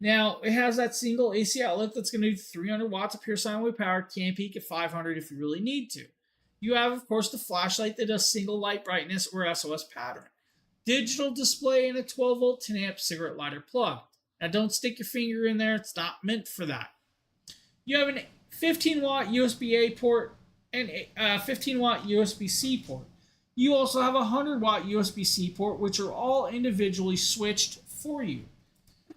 Now, it has that single AC outlet that's going to do 300 watts of pure sine wave power, can peak at 500 if you really need to. You have, of course, the flashlight that does single light brightness or SOS pattern. Digital display and a 12 volt 10 amp cigarette lighter plug. Now, don't stick your finger in there. It's not meant for that. You have a 15 watt USB-A port and a 15 watt USB-C port. You also have a 100 watt USB-C port, which are all individually switched for you.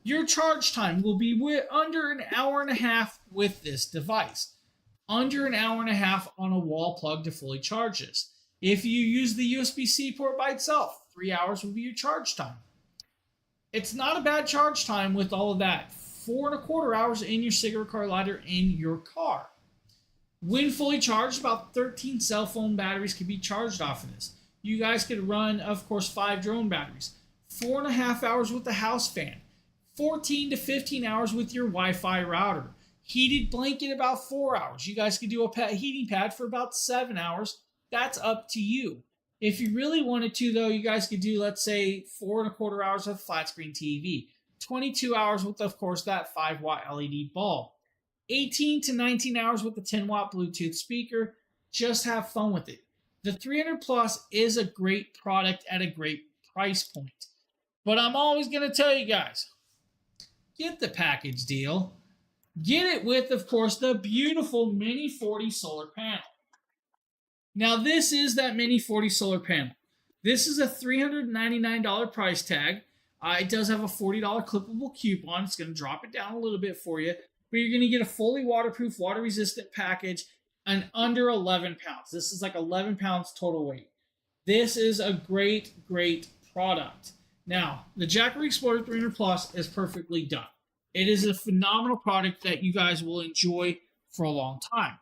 Your charge time will be under an hour and a half with this device. Under an hour and a half on a wall plug to fully charge this. If you use the USB-C port by itself, 3 hours will be your charge time. It's not a bad charge time with all of that. 4.25 hours in your cigarette car lighter in your car. When fully charged, about 13 cell phone batteries can be charged off of this. You guys could run, of course, 5 drone batteries. 4.5 hours with the house fan. 14 to 15 hours with your Wi-Fi router. Heated blanket about 4 hours. You guys could do a heating pad for about 7 hours. That's up to you. If you really wanted to, though, you guys could do, let's say, 4.25 hours of flat screen TV. 22 hours with, of course, that 5-watt LED bulb. 18 to 19 hours with the 10-watt Bluetooth speaker. Just have fun with it. The 300 Plus is a great product at a great price point. But I'm always going to tell you guys, get the package deal. Get it with, of course, the beautiful Mini 40 solar panel. Now, this is that Mini 40 solar panel. This is a $399 price tag. It does have a $40 clippable coupon. It's going to drop it down a little bit for you. But you're going to get a fully waterproof, water-resistant package and under 11 pounds. This is like 11 pounds total weight. This is a great, great product. Now, the Jackery Explorer 300 Plus is perfectly done. It is a phenomenal product that you guys will enjoy for a long time.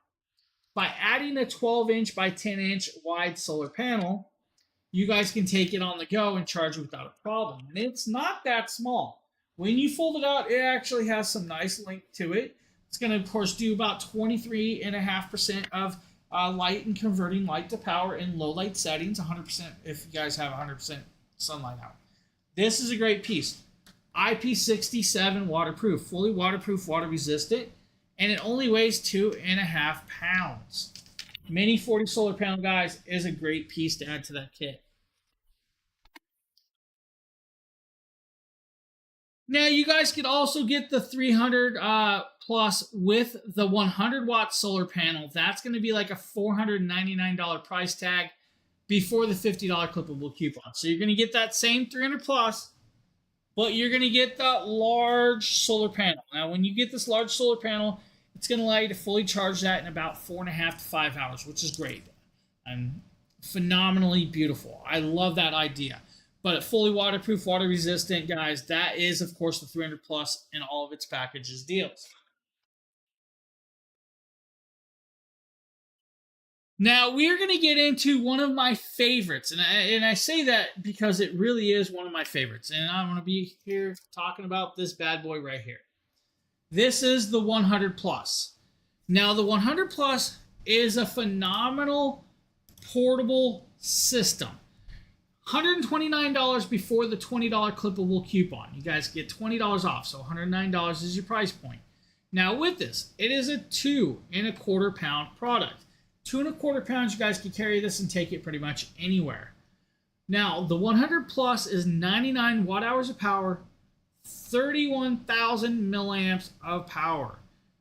By adding a 12-inch by 10-inch wide solar panel, you guys can take it on the go and charge it without a problem. And it's not that small. When you fold it out, it actually has some nice length to it. It's going to, of course, do about 23.5% of light and converting light to power in low light settings, 100% if you guys have 100% sunlight out. This is a great piece. IP67 waterproof, fully waterproof, water resistant, and it only weighs 2.5 pounds. Mini 40 solar panel, guys, is a great piece to add to that kit. Now, you guys could also get the 300 Plus with the 100-watt solar panel. That's going to be like a $499 price tag before the $50 clippable coupon. So you're going to get that same 300 Plus, but you're going to get that large solar panel. Now, when you get this large solar panel, it's going to allow you to fully charge that in about 4.5 to 5 hours, which is great and phenomenally beautiful. I love that idea. But fully waterproof, water resistant, guys, that is, of course, the 300 Plus and all of its packages deals. Now, we're going to get into one of my favorites, and I say that because it really is one of my favorites, and I'm going to be here talking about this bad boy right here. This is the 100 Plus. Now, the 100 Plus is a phenomenal portable system. $129 before the $20 clippable coupon. You guys get $20 off, so $109 is your price point. Now, with this, it is a 2.25 pound product. 2.25 pounds, you guys can carry this and take it pretty much anywhere. Now, the 100 Plus is 99 watt hours of power, 31,000 milliamps of power.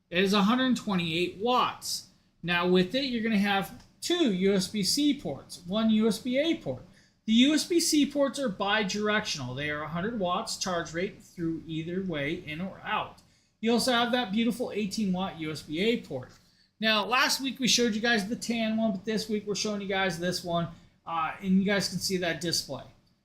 It is 128 watts. Now, with it, you're going to have 2 USB-C ports, 1 USB-A port. The USB-C ports are bi-directional. They are 100 watts charge rate through either way, in or out. You also have that beautiful 18-watt USB-A port. Now, last week we showed you guys the tan one, but this week we're showing you guys this one, and you guys can see that display.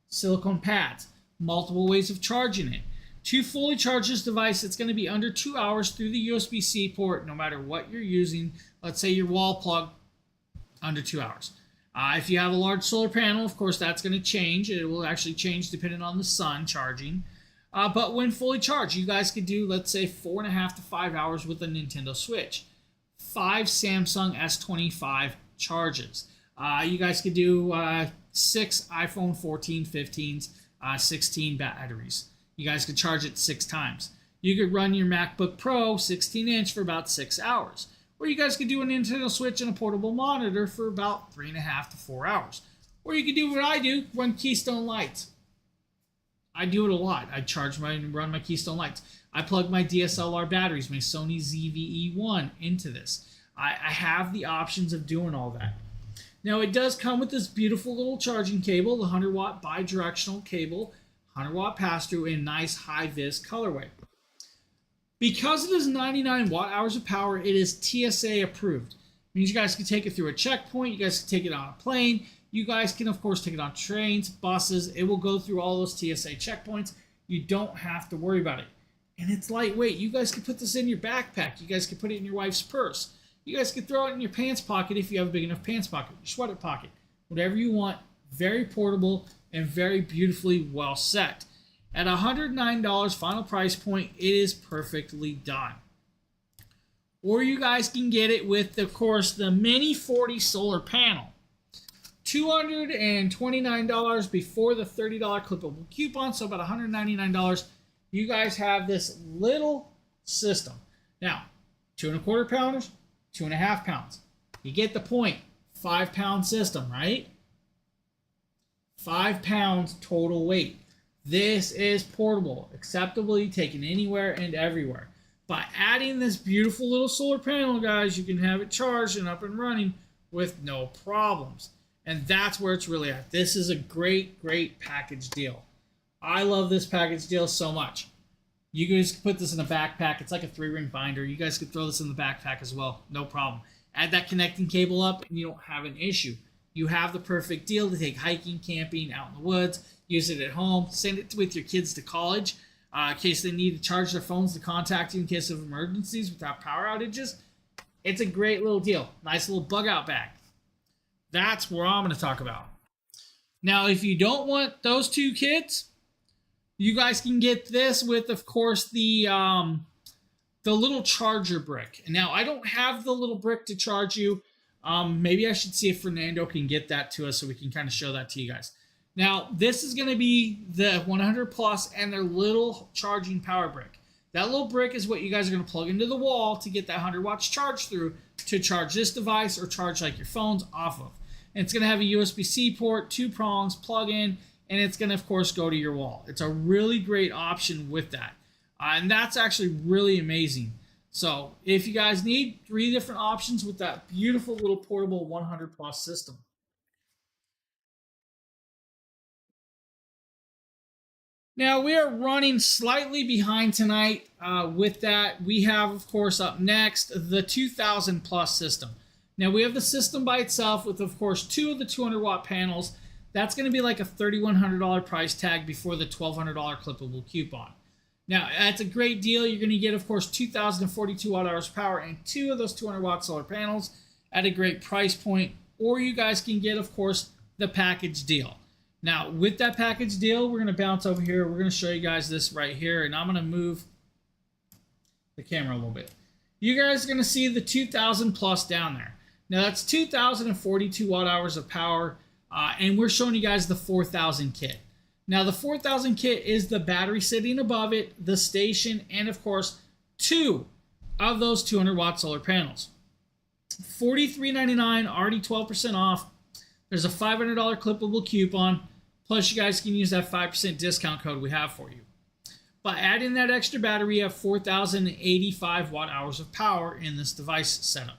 Silicone pads, multiple ways of charging it. 2 fully charged this device. It's going to be under 2 hours through the USB-C port, no matter what you're using. Let's say your wall plug, under 2 hours. If you have a large solar panel, of course, that's going to change. It will actually change depending on the sun charging. But when fully charged, you guys could do, let's say, 4.5 to 5 hours with a Nintendo Switch. 5 Samsung S25 charges. You guys could do 6 iPhone 14, 15s, 16 batteries. You guys could charge it 6 times. You could run your MacBook Pro 16-inch for about 6 hours. Or you guys could do a Nintendo Switch and a portable monitor for about 3.5 to 4 hours. Or you could do what I do, run Keystone Lights. I do it a lot. I run my Keystone Lights. I plug my DSLR batteries, my Sony ZV-E1 into this. I have the options of doing all that. Now, it does come with this beautiful little charging cable, the 100-watt bi-directional cable, 100-watt pass-through, and nice high-vis colorway. Because it is 99 watt-hours of power, it is TSA approved. It means you guys can take it through a checkpoint, you guys can take it on a plane, you guys can, of course, take it on trains, buses. It will go through all those TSA checkpoints. You don't have to worry about it. And it's lightweight. You guys can put this in your backpack. You guys can put it in your wife's purse. You guys can throw it in your pants pocket if you have a big enough pants pocket, your sweater pocket, whatever you want. Very portable and very beautifully well set. At $109 final price point, it is perfectly done. Or you guys can get it with, of course, the Mini 40 solar panel. $229 before the $30 clippable coupon, so about $199. you guys have this little system. Now, 2¼ pounders, 2.5 pounds. You get the point. 5-pound system, right? 5 pounds total weight. This is portable, acceptably taken anywhere and everywhere. By adding this beautiful little solar panel, guys, you can have it charged and up and running with no problems. And that's where it's really at. This is a great, great package deal. I love this package deal so much. You guys can put this in a backpack. It's like a 3-ring binder. You guys could throw this in the backpack as well. No problem. Add that connecting cable up and you don't have an issue. You have the perfect deal to take hiking, camping, out in the woods, use it at home, send it with your kids to college in case they need to charge their phones to contact you in case of emergencies without power outages. It's a great little deal. Nice little bug out bag. That's what I'm going to talk about. Now, if you don't want those two kits, you guys can get this with, of course, the little charger brick. Now, I don't have the little brick to charge you. Maybe I should see if Fernando can get that to us so we can kind of show that to you guys. Now, this is going to be the 100 Plus and their little charging power brick. That little brick is what you guys are going to plug into the wall to get that 100 watts charge through to charge this device or charge like your phones off of. And it's going to have a USB-C port, 2 prongs, plug in, and it's going to, of course, go to your wall. It's a really great option with that. And that's actually really amazing. So if you guys need 3 different options with that beautiful little portable 100 Plus system. Now, we are running slightly behind tonight with that. We have, of course, up next, the 2000 Plus system. Now, we have the system by itself with, of course, 2 of the 200-watt panels. That's going to be like a $3,100 price tag before the $1,200 clippable coupon. Now, that's a great deal. You're going to get, of course, 2,042 watt-hours power and 2 of those 200-watt solar panels at a great price point. Or you guys can get, of course, the package deal. Now, with that package deal, we're going to bounce over here. We're going to show you guys this right here, and I'm going to move the camera a little bit. You guys are going to see the 2000 Plus down there. Now, that's 2,042 watt-hours of power, and we're showing you guys the 4000 kit. Now, the 4000 kit is the battery sitting above it, the station, and, of course, 2 of those 200-watt solar panels. $43.99, already 12% off. There's a $500 clippable coupon. Plus, you guys can use that 5% discount code we have for you. By adding that extra battery, you have 4,085 watt-hours of power in this device setup.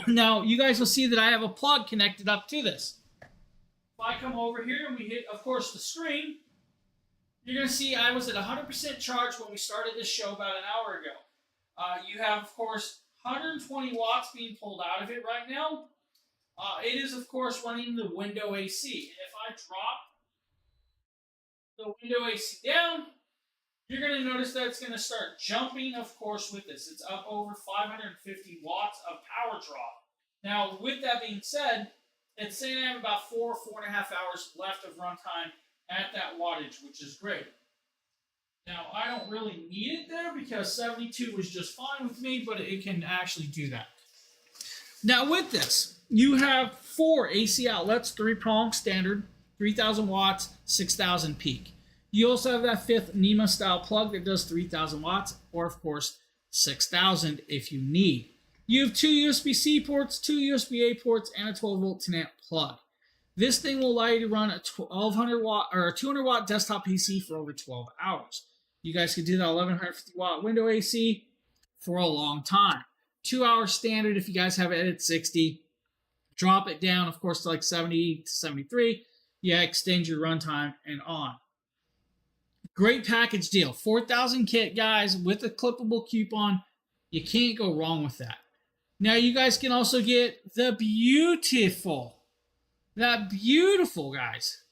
Now, you guys will see that I have a plug connected up to this. If I come over here and we hit, of course, the screen, you're going to see I was at 100% charge when we started this show about an hour ago. You have, of course, 120 watts being pulled out of it right now. It is, of course, running the window AC. And if I drop the window AC down, you're going to notice that it's going to start jumping, of course, with this. It's up over 550 watts of power draw. Now, with that being said, it's saying I have about 4.5 hours left of runtime at that wattage, which is great. Now, I don't really need it there because 72 was just fine with me, but it can actually do that. Now, with this, you have 4 AC outlets, 3-prong standard, 3,000 watts, 6,000 peak. You also have that 5th NEMA style plug that does 3,000 watts, or of course 6,000 if you need. You have 2 USB-C ports, 2 USB-A ports, and a 12-volt 10-amp plug. This thing will allow you to run a 1,200 watt or a 200 watt desktop PC for over 12 hours. You guys can do that 1,150 watt window AC for a long time. 2-hour standard if you guys have it at 60. Drop it down, of course, to like 70 to 73. Yeah, extend your runtime and on. Great package deal. 4,000 kit, guys, with a clippable coupon. You can't go wrong with that. Now, you guys can also get the beautiful, guys,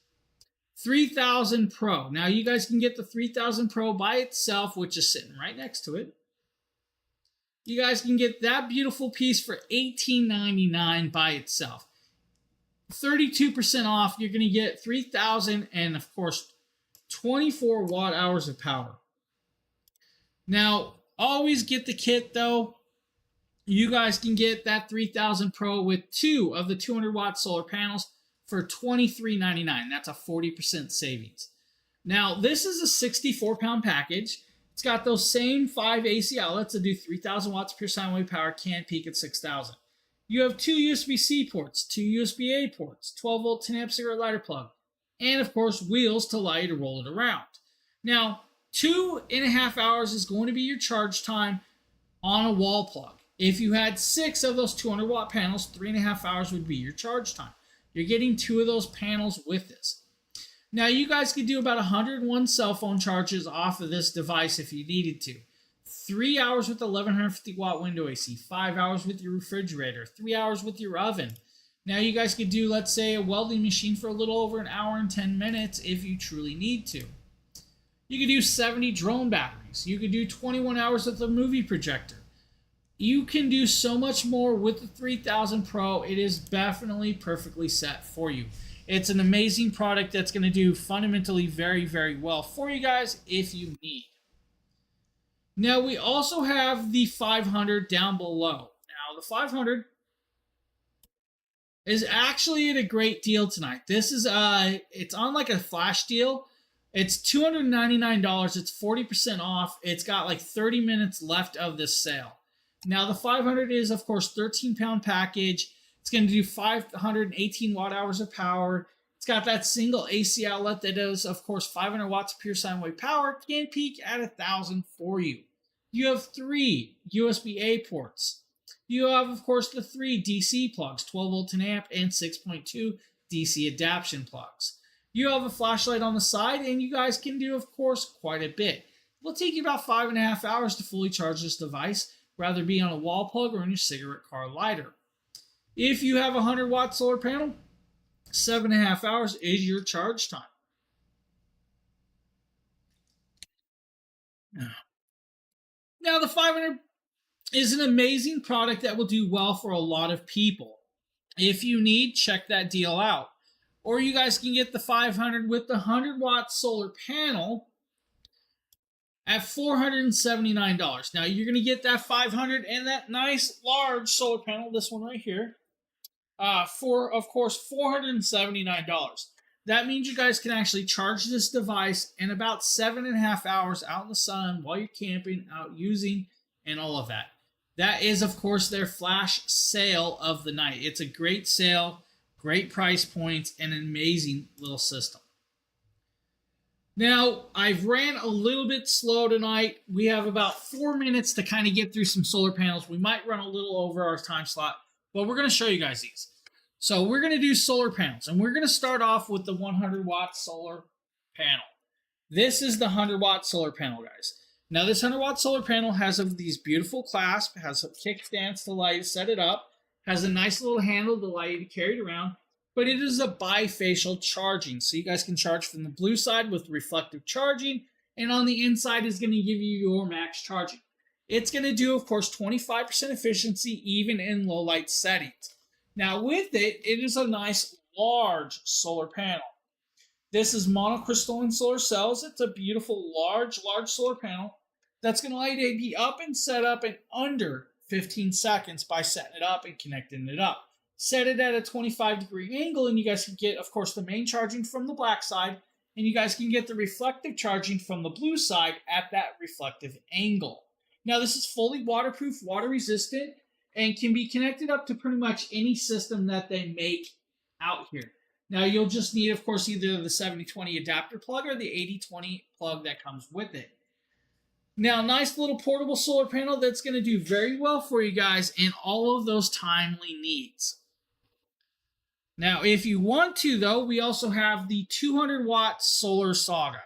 3000 Pro. Now, you guys can get the 3000 Pro by itself, which is sitting right next to it. You guys can get that beautiful piece for $18.99 by itself. 32% off. You're going to get 3,000 and, of course, 24 watt-hours of power. Now, always get the kit, though. You guys can get that 3000 Pro with 2 of the 200 watt solar panels for $23.99. That's a 40% savings. Now, this is a 64-pound package. It's got those same 5 AC outlets that do 3,000 watts pure sine wave power, can peak at 6,000. You have 2 USB-C ports, 2 USB-A ports, 12-volt 10-amp cigarette lighter plug, and of course wheels to allow you to roll it around. Now, 2.5 hours is going to be your charge time on a wall plug. If you had 6 of those 200-watt panels, 3.5 hours would be your charge time. You're getting 2 of those panels with this. Now, you guys could do about 101 cell phone charges off of this device if you needed to. 3 hours with the 1150-watt window AC, 5 hours with your refrigerator, 3 hours with your oven. Now, you guys could do, let's say, a welding machine for a little over an hour and 10 minutes if you truly need to. You could do 70 drone batteries. You could do 21 hours with a movie projector. You can do so much more with the 3000 Pro. It is definitely perfectly set for you. It's an amazing product that's going to do fundamentally very, very well for you guys if you need. Now, we also have the 500 down below. Now, the 500 is actually at a great deal tonight. This is it's on like a flash deal. It's $299. It's 40% off. It's got like 30 minutes left of this sale. Now, the 500 is, of course, 13-pound package. It's going to do 518 watt hours of power. It's got that single AC outlet that does, of course, 500 watts of pure sine wave power. Can peak at 1,000 for you. You have 3 USB-A ports. You have, of course, the 3 DC plugs, 12 volt 10 amp and 6.2 DC adaptation plugs. You have a flashlight on the side, and you guys can do, of course, quite a bit. It will take you about 5.5 hours to fully charge this device, rather be on a wall plug or in your cigarette car lighter. If you have a 100-watt solar panel, 7.5 hours is your charge time. Now, the 500 is an amazing product that will do well for a lot of people. If you need, check that deal out. Or you guys can get the 500 with the 100-watt solar panel at $479. Now, you're going to get that 500 and that nice large solar panel, this one right here, for, of course, $479. That means you guys can actually charge this device in about 7.5 hours out in the sun while you're camping, out using, and all of that. That is, of course, their flash sale of the night. It's a great sale, great price points, and an amazing little system. Now, I've ran a little bit slow tonight. We have about 4 minutes to kind of get through some solar panels. We might run a little over our time slot, but we're going to show you guys these. So we're going to do solar panels, and we're going to start off with the 100-watt solar panel. This is the 100-watt solar panel, guys. Now, this 100-watt solar panel has these beautiful clasps, has a kickstands to allow you to set it up, has a nice little handle to allow you to carry it around, but it is a bifacial charging. So you guys can charge from the blue side with reflective charging, and on the inside is going to give you your max charging. It's going to do, of course, 25% efficiency even in low light settings. Now with it, it is a nice large solar panel. This is monocrystalline solar cells. It's a beautiful large solar panel that's going to allow you to be up and set up in under 15 seconds by setting it up and connecting it up. Set it at a 25-degree angle, and you guys can get, of course, the main charging from the black side, and you guys can get the reflective charging from the blue side at that reflective angle. Now, this is fully waterproof, water resistant, and can be connected up to pretty much any system that they make out here. Now, you'll just need, of course, either the 7020 adapter plug or the 8020 plug that comes with it. Now, nice little portable solar panel that's going to do very well for you guys in all of those timely needs. Now, if you want to, though, we also have the 200-watt Solar Saga.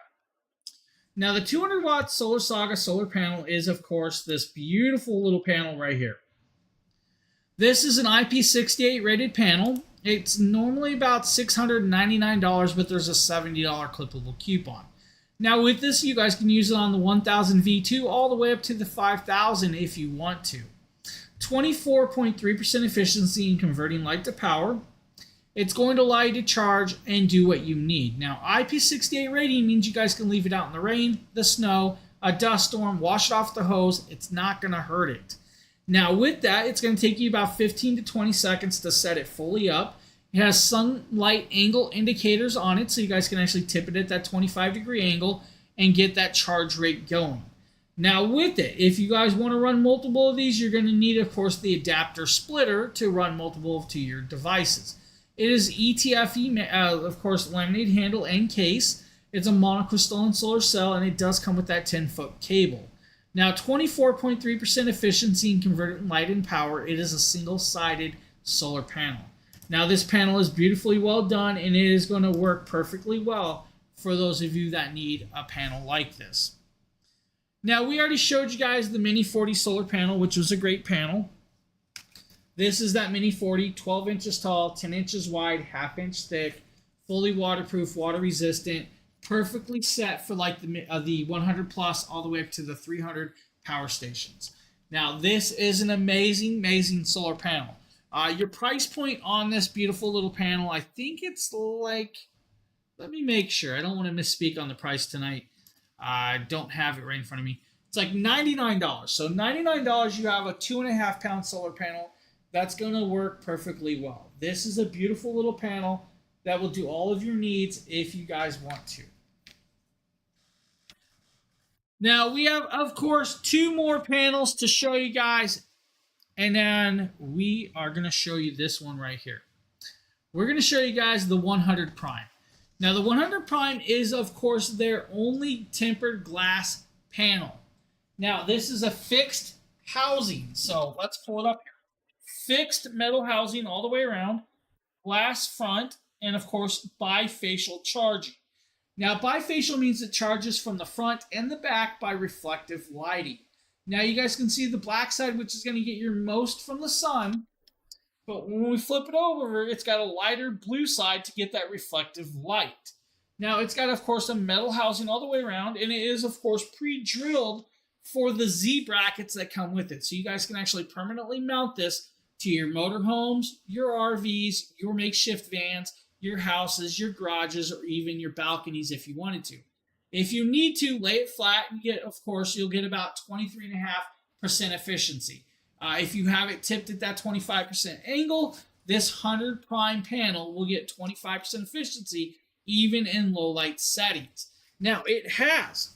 Now, the 200-watt Solar Saga solar panel is, of course, this beautiful little panel right here. This is an IP68 rated panel. It's normally about $699, but there's a $70 clippable coupon. Now, with this, you guys can use it on the 1000 V2 all the way up to the 5000 if you want to. 24.3% efficiency in converting light to power. It's going to allow you to charge and do what you need. Now, IP68 rating means you guys can leave it out in the rain, the snow, a dust storm, wash it off the hose. It's not going to hurt it. Now, with that, it's going to take you about 15 to 20 seconds to set it fully up. It has sunlight angle indicators on it, so you guys can actually tip it at that 25-degree angle and get that charge rate going. Now with it, if you guys want to run multiple of these, you're going to need, of course, the adapter splitter to run multiple to your devices. It is ETFE, of course, laminated handle and case. It's a monocrystalline solar cell, and it does come with that 10-foot cable. Now, 24.3% efficiency in converting light and power. It is a single-sided solar panel. Now, this panel is beautifully well done, and it is going to work perfectly well for those of you that need a panel like this. Now, we already showed you guys the Mini 40 solar panel, which was a great panel. This is that Mini 40, 12 inches tall, 10 inches wide, half-inch thick, fully waterproof, water-resistant, perfectly set for like the 100 plus all the way up to the 300 power stations. Now, this is an amazing, amazing solar panel. Your price point on this beautiful little panel, I think it's like, let me make sure. I don't want to misspeak on the price tonight. I don't have it right in front of me. It's like $99. So $99, you have a 2.5 pound solar panel that's going to work perfectly well. This is a beautiful little panel that will do all of your needs if you guys want to. Now, we have, of course, 2 more panels to show you guys. And then we are going to show you this one right here. We're going to show you guys the 100 Prime. Now, the 100 Prime is, of course, their only tempered glass panel. Now, this is a fixed housing. So let's pull it up here. Fixed metal housing all the way around, glass front, and, of course, bifacial charging. Now, bifacial means it charges from the front and the back by reflective lighting. Now you guys can see the black side, which is going to get your most from the sun. But when we flip it over, it's got a lighter blue side to get that reflective light. Now it's got, of course, a metal housing all the way around. And it is, of course, pre-drilled for the Z brackets that come with it. So you guys can actually permanently mount this to your motorhomes, your RVs, your makeshift vans, your houses, your garages, or even your balconies if you wanted to. If you need to, lay it flat and get, of course, you'll get about 23.5% efficiency. If you have it tipped at that 25% angle, this 100 Prime panel will get 25% efficiency even in low light settings. Now, it has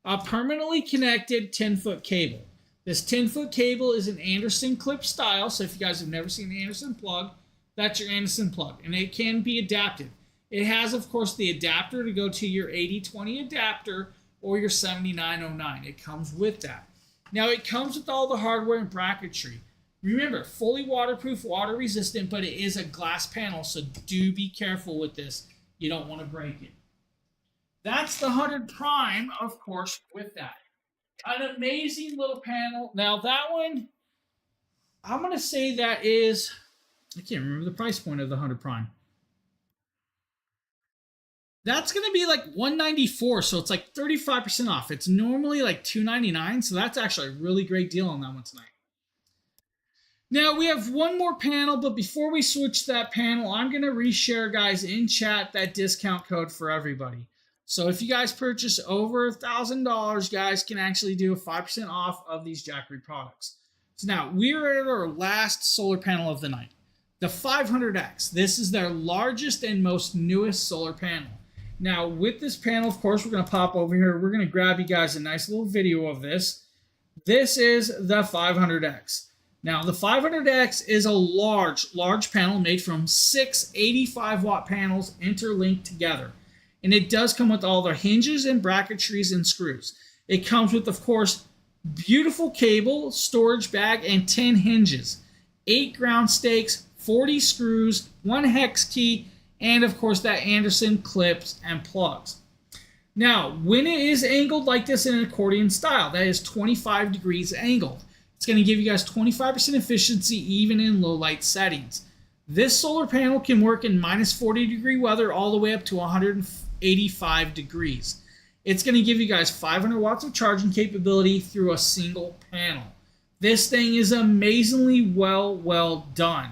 a permanently connected 10-foot cable. This 10-foot cable is an Anderson clip style, so if you guys have never seen the Anderson plug, that's your Anderson plug, and it can be adapted. It has, of course, the adapter to go to your 8020 adapter or your 7909. It comes with that. Now, it comes with all the hardware and bracketry. Remember, fully waterproof, water resistant, but it is a glass panel, so do be careful with this. You don't want to break it. That's the 100 Prime, of course, with that. An amazing little panel. Now, that one, I'm going to say that is, I can't remember the price point of the 100 Prime. That's going to be like $194, so it's like 35% off. It's normally like $299, so that's actually a really great deal on that one tonight. Now, we have one more panel, but before we switch to that panel, I'm going to reshare, guys, in chat that discount code for everybody. So if you guys purchase over $1,000, guys can actually do a 5% off of these Jackery products. So now, we're at our last solar panel of the night, the 500X. This is their largest and most newest solar panel. Now, with this panel, of course, we're going to pop over here. We're going to grab you guys a nice little video of this. This is the 500X. Now, the 500X is a large panel made from 6 85-watt panels interlinked together. And it does come with all the hinges and bracketries and screws. It comes with, of course, beautiful cable, storage bag, and 10 hinges, 8 ground stakes, 40 screws, 1 hex key, and of course that Anderson clips and plugs. Now, when it is angled like this in an accordion style, that is 25 degrees angled, it's going to give you guys 25% efficiency even in low light settings. This solar panel can work in minus 40 degree weather all the way up to 185 degrees. It's going to give you guys 500 watts of charging capability through a single panel. This thing is amazingly well done.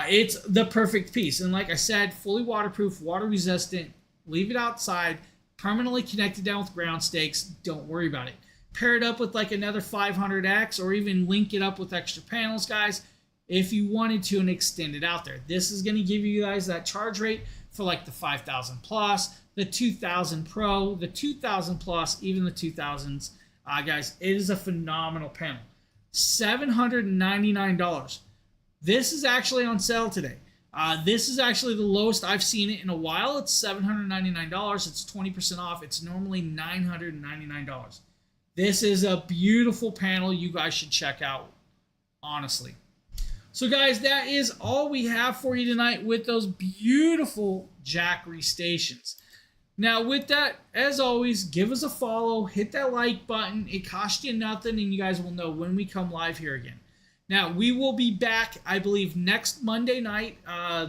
It's the perfect piece. And like I said, fully waterproof, water resistant, leave it outside, permanently connected down with ground stakes. Don't worry about it. Pair it up with like another 500X or even link it up with extra panels, guys. if you wanted to and extend it out there. This is going to give you guys that charge rate for like the 5000 plus, the 2000 Pro, the 2000 plus, even the 2000s. Guys, it is a phenomenal panel. $799. This is actually on sale today. This is actually the lowest I've seen it in a while. It's $799. It's 20% off. It's normally $999. This is a beautiful panel you guys should check out, honestly. So guys, that is all we have for you tonight with those beautiful Jackery stations. Now with that, as always, give us a follow, hit that like button. It costs you nothing, and you guys will know when we come live here again. Now, we will be back, I believe, next Monday night,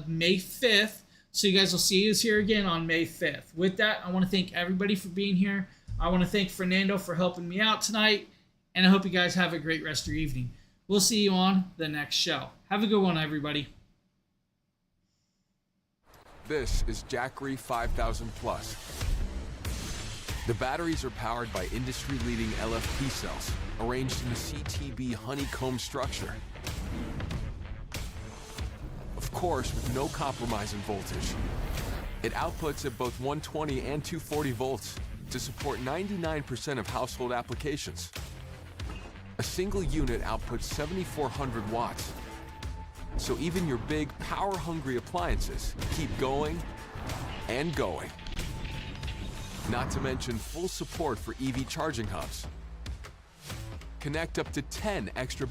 May 5th. So you guys will see us here again on May 5th. With that, I want to thank everybody for being here. I want to thank Fernando for helping me out tonight. And I hope you guys have a great rest of your evening. We'll see you on the next show. Have a good one, everybody. This is Jackery 5000 Plus. The batteries are powered by industry-leading LFP cells, arranged in a CTB honeycomb structure. Of course, with no compromise in voltage. It outputs at both 120 and 240 volts to support 99% of household applications. A single unit outputs 7,400 watts, so even your big, power-hungry appliances keep going and going. Not to mention full support for EV charging hubs. Connect up to 10 extra